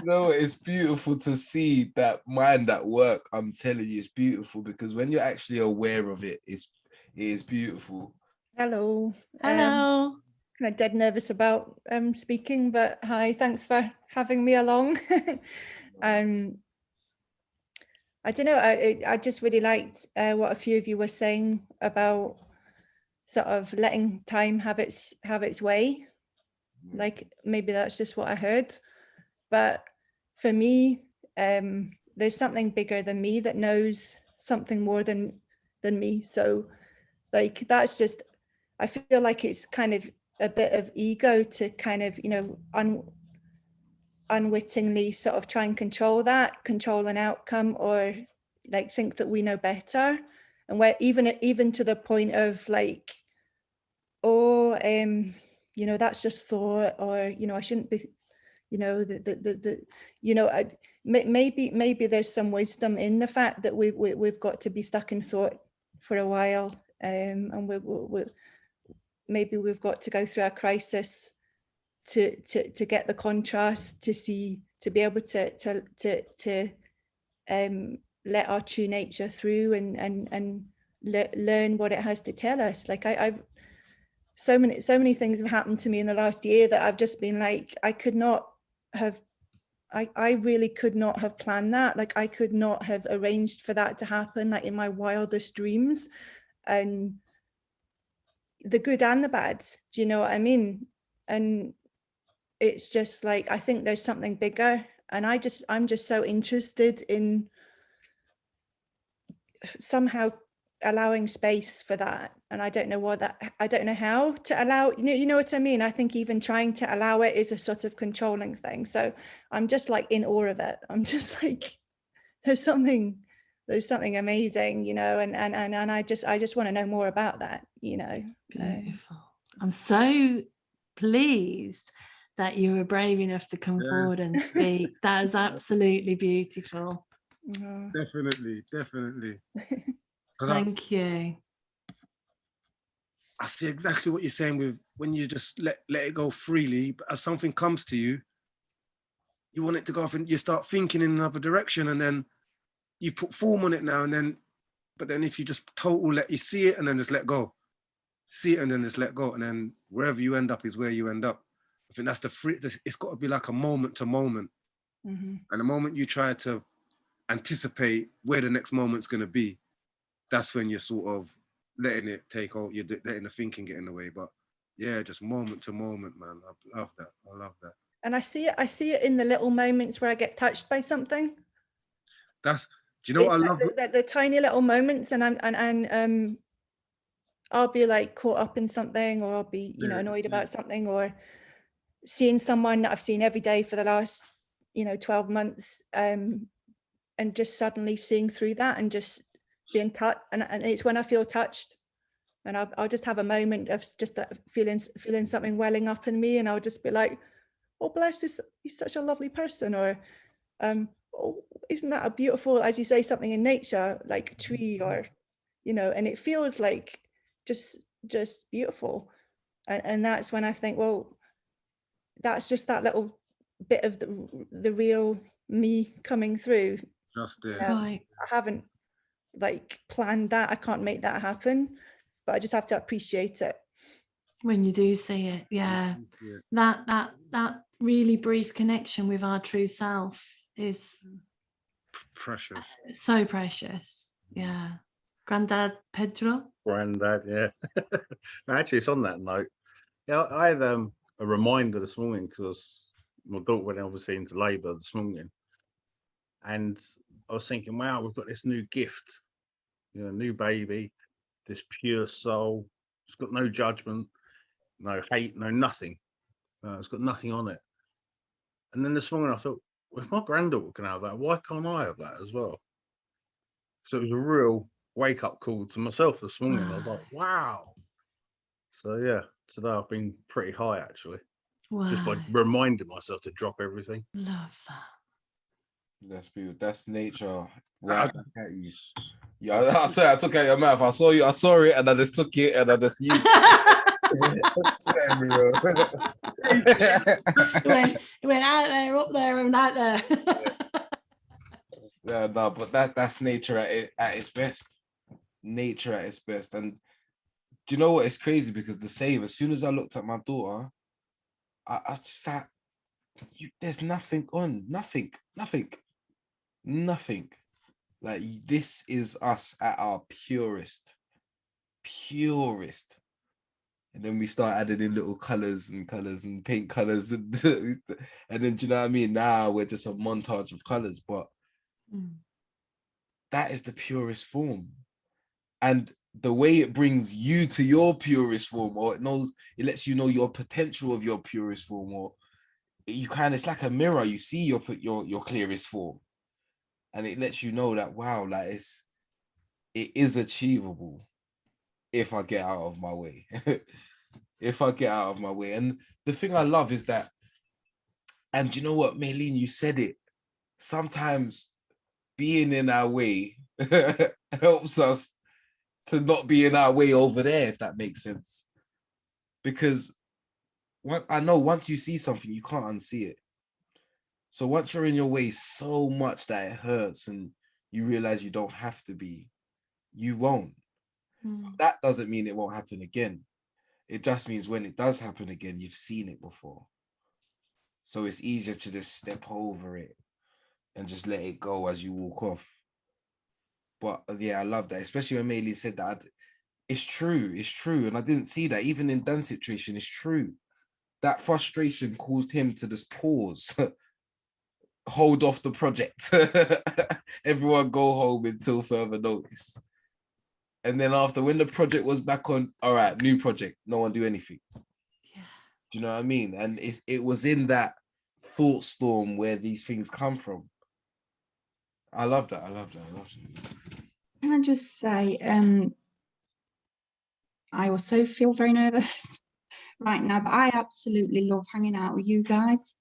You know, it's beautiful to see that mind at work. I'm telling you, it's beautiful because when you're actually aware of it, it is beautiful. Hello. Hello. Kind of dead nervous about speaking, but hi, thanks for having me along. I don't know, I just really liked what a few of you were saying about sort of letting time have its way. Like, maybe that's just what I heard. But for me, there's something bigger than me that knows something more than me. So, like, that's just, I feel like it's kind of a bit of ego to kind of, you know, unwittingly sort of try and control an outcome, or like think that we know better. And where even to the point of like, oh, you know, that's just thought, or, you know, I shouldn't be, you know, maybe there's some wisdom in the fact that we've got to be stuck in thought for a while, and maybe we've got to go through a crisis to get the contrast, to be able to let our true nature through and learn what it has to tell us. Like, I've so many things have happened to me in the last year that I've just been like, I really could not have planned that. Like, I could not have arranged for that to happen, like in my wildest dreams, and the good and the bad. Do you know what I mean? And it's just like, I think there's something bigger, and I'm just so interested in somehow allowing space for that. And I don't know how to allow, you know what I mean? I think even trying to allow it is a sort of controlling thing. So I'm just like in awe of it. I'm just like, there's something amazing, you know, and I just want to know more about that, you know. Beautiful. I'm so pleased that you were brave enough to come forward and speak. That is absolutely beautiful. Oh. Definitely. 'Cause Thank you. I see exactly what you're saying with when you just let it go freely, but as something comes to you, you want it to go off and you start thinking in another direction, and then you put form on it now, and then, but then if you just let you see it and then just let go, see it and then just let go, and then wherever you end up is where you end up. I think that's it's got to be like a moment to moment. Mm-hmm. And the moment you try to anticipate where the next moment's going to be, that's when you're sort of letting it take over, you're letting the thinking get in the way. But yeah, just moment to moment, man. I love that. And I see it in the little moments where I get touched by something. Do you know what I love? The tiny little moments, and I'll be like caught up in something, or I'll be, annoyed about something, or seeing someone that I've seen every day for the last, 12 months, and just suddenly seeing through that and just being touched. And it's when I feel touched, and I'll just have a moment of just that feeling something welling up in me, and I'll just be like, oh, bless this, he's such a lovely person, or oh, isn't that a beautiful, as you say, something in nature, like a tree, or, and it feels like just beautiful. And that's when I think, well, that's just that little bit of the real me coming through. Just there. Right. I haven't like planned that. I can't make that happen, but I just have to appreciate it When you do see it. Yeah. That really brief connection with our true self is precious. So precious. Yeah. Granddad Pedro? Granddad, yeah. Actually, it's on that note. Yeah, I had a reminder this morning because my daughter went obviously into labour this morning. And I was thinking, wow, we've got this new gift, new baby, this pure soul. It's got no judgment, no hate, no nothing. It's got nothing on it. And then this morning I thought, well, if my granddaughter can have that, why can't I have that as well? So it was a real wake-up call to myself this morning. I was like, wow. So yeah, today I've been pretty high actually. Wow. Just by reminding myself to drop everything. Love that. That's beautiful. That's nature. Right back at you. Yeah, I said I took out your mouth. I saw it, and I just took it, and I just used it. went out there, up there, and out there. Yeah, no, but that's nature at its best. Nature at its best. And do you know what? It's crazy because the same. As soon as I looked at my daughter, I just thought, there's nothing on, nothing. Like, this is us at our purest. And then we start adding in little colors and paint colors, and then, do you know what I mean? Now we're just a montage of colors, but that is the purest form. And the way it brings you to your purest form, or it lets you know your potential of your purest form, or it's like a mirror. You see your clearest form, and it lets you know that, wow, like it is achievable if I get out of my way. And the thing I love is that, and you know what, Maylene, you said it, sometimes being in our way helps us to not be in our way over there, if that makes sense. Because I know once you see something, you can't unsee it. So once you're in your way so much that it hurts and you realize you don't have to be, you won't. That doesn't mean it won't happen again. It just means when it does happen again, you've seen it before. So it's easier to just step over it and just let it go as you walk off. But yeah, I love that, especially when Maylee said that. It's true. And I didn't see that. Even in Dan's situation, it's true. That frustration caused him to just pause, hold off the project. Everyone go home until further notice. And then after, when the project was back on, all right, new project, no one do anything. Yeah. Do you know what I mean? And it was in that thought storm where these things come from. I love that. Can I just say, I also feel very nervous right now, but I absolutely love hanging out with you guys.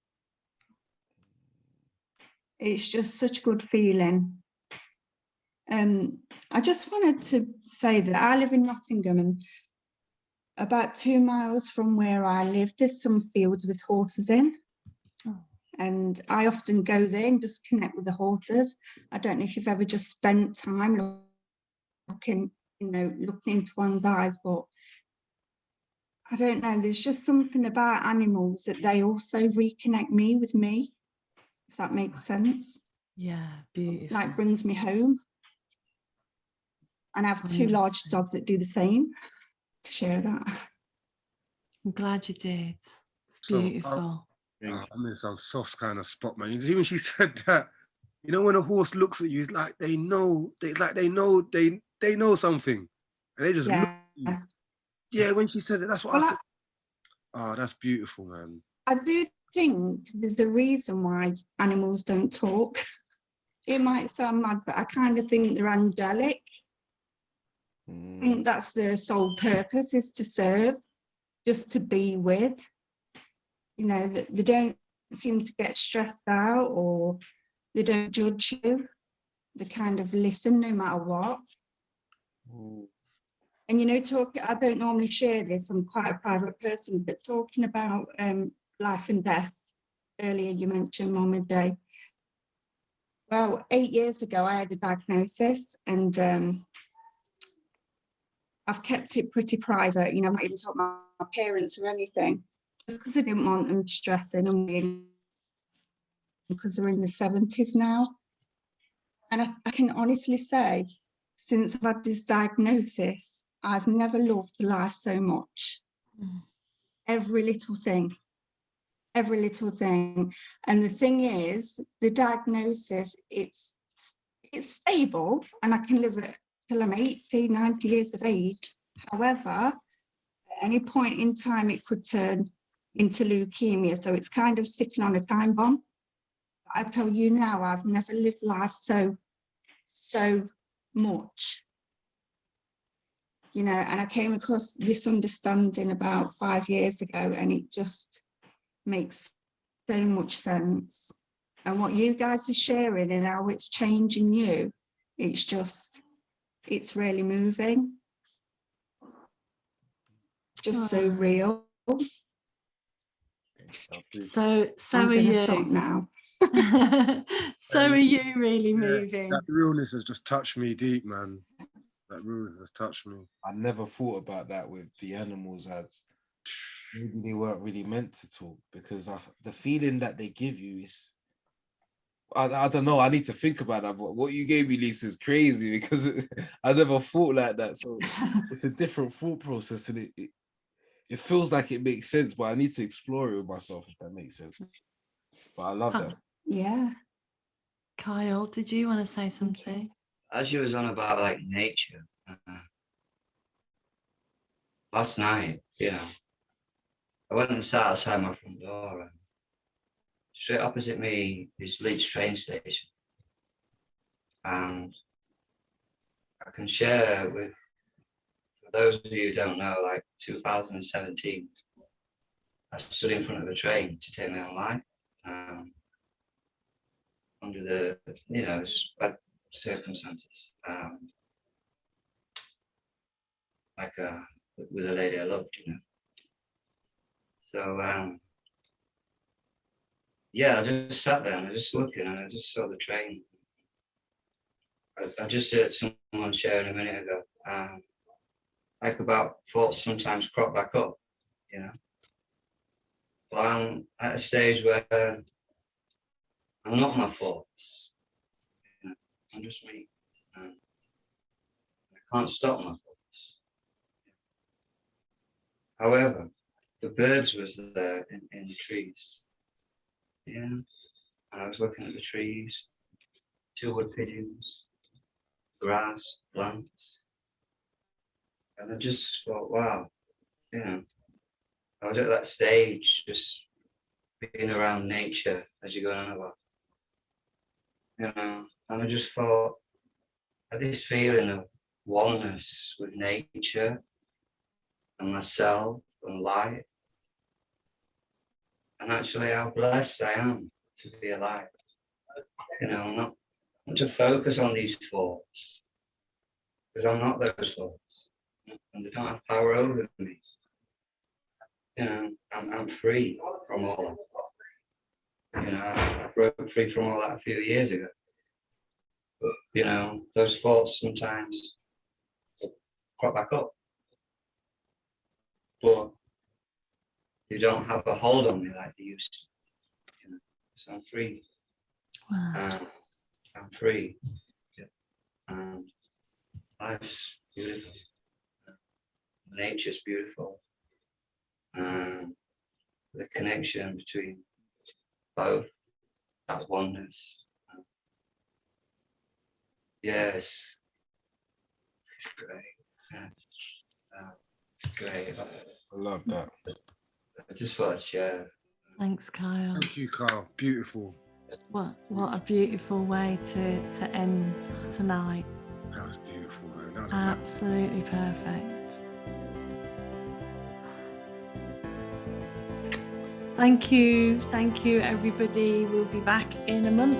It's just such a good feeling I just wanted to say that I live in Nottingham, and about 2 miles from where I live, there's some fields with horses in. Oh. And I often go there and just connect with the horses. I don't know if you've ever just spent time looking into one's eyes, but I don't know, there's just something about animals that they also reconnect me with me, if that makes sense. Yeah, beautiful. Like brings me home. And I have 2 large dogs that do the same, to share that. I'm glad you did. It's So, beautiful. I'm in some soft kind of spot, man. Even she said that, you know, when a horse looks at you, it's like they know something, and they just look at you. Yeah, when she said it, that's what I thought. Oh, that's beautiful, man. I do think there's a reason why animals don't talk. It might sound mad, but I kind of think they're angelic. I think that's their sole purpose, is to serve, just to be with. You know, that they don't seem to get stressed out, or they don't judge you. They kind of listen no matter what. And you know, I don't normally share this, I'm quite a private person, but talking about life and death, earlier you mentioned Mum and Day. Well, 8 years ago I had a diagnosis, and I've kept it pretty private. You know, I've not even told my parents or anything, just because I didn't want them stressing and worrying, because they're in the 70s now. And I can honestly say, since I've had this diagnosis, I've never loved life so much. Every little thing. And the thing is, the diagnosis, it's stable, and I can live it till I'm 80, 90 years of age. However, at any point in time, it could turn into leukemia. So it's kind of sitting on a time bomb. I tell you now, I've never lived life so much. You know, and I came across this understanding about 5 years ago, and it just makes so much sense. And what you guys are sharing and how it's changing you, it's really moving. Just so real. So I'm are gonna you. stop now. So are you really moving? That realness has just touched me deep, man. That realness has touched me. I never thought about that with the animals, as maybe they weren't really meant to talk, because the feeling that they give you is, I don't know, I need to think about that, but what you gave me, Lisa, is crazy, because I never thought like that. So it's a different thought process, and it feels like it makes sense, but I need to explore it with myself, if that makes sense. But I love that. Yeah. Kyle, did you want to say something? As you was on about like nature, last night, you know, I went and sat outside my front door, and straight opposite me is Leeds train station. And I can share with, for those of you who don't know, like 2017, I stood in front of a train to take my own life. Under the, you know, bad circumstances. Like with a lady I loved, you know. So yeah, I just sat there and I just looking, and I just saw the train. I just heard someone sharing a minute ago, like about thoughts sometimes crop back up, you know. But I'm at a stage where I'm not my thoughts, you know. I'm just me. I can't stop my thoughts. However, the birds was there in the trees. Yeah, and I was looking at the trees, 2 wood pigeons, grass, plants, and I just thought, wow, you know, I was at that stage, just being around nature as you're going on about, you know, and I just thought, I had this feeling of oneness with nature and myself and life, and actually how blessed I am to be alive. You know, want to focus on these thoughts, because I'm not those thoughts, and they don't have power over me. You know, I'm free from all that. You know, I broke free from all that a few years ago. But, you know, those thoughts sometimes crop back up. But they don't have a hold on me like they used to. You know? So I'm free. Wow. I'm free. And life's beautiful. Nature's beautiful. The connection between both, that oneness. Yes, it's great. It's great. I love that. I just thought I'd share. Thanks, Kyle. Thank you, Carl. Beautiful. What a beautiful way to end tonight. That was beautiful, man. That was Absolutely perfect. Thank you, everybody. We'll be back in a month.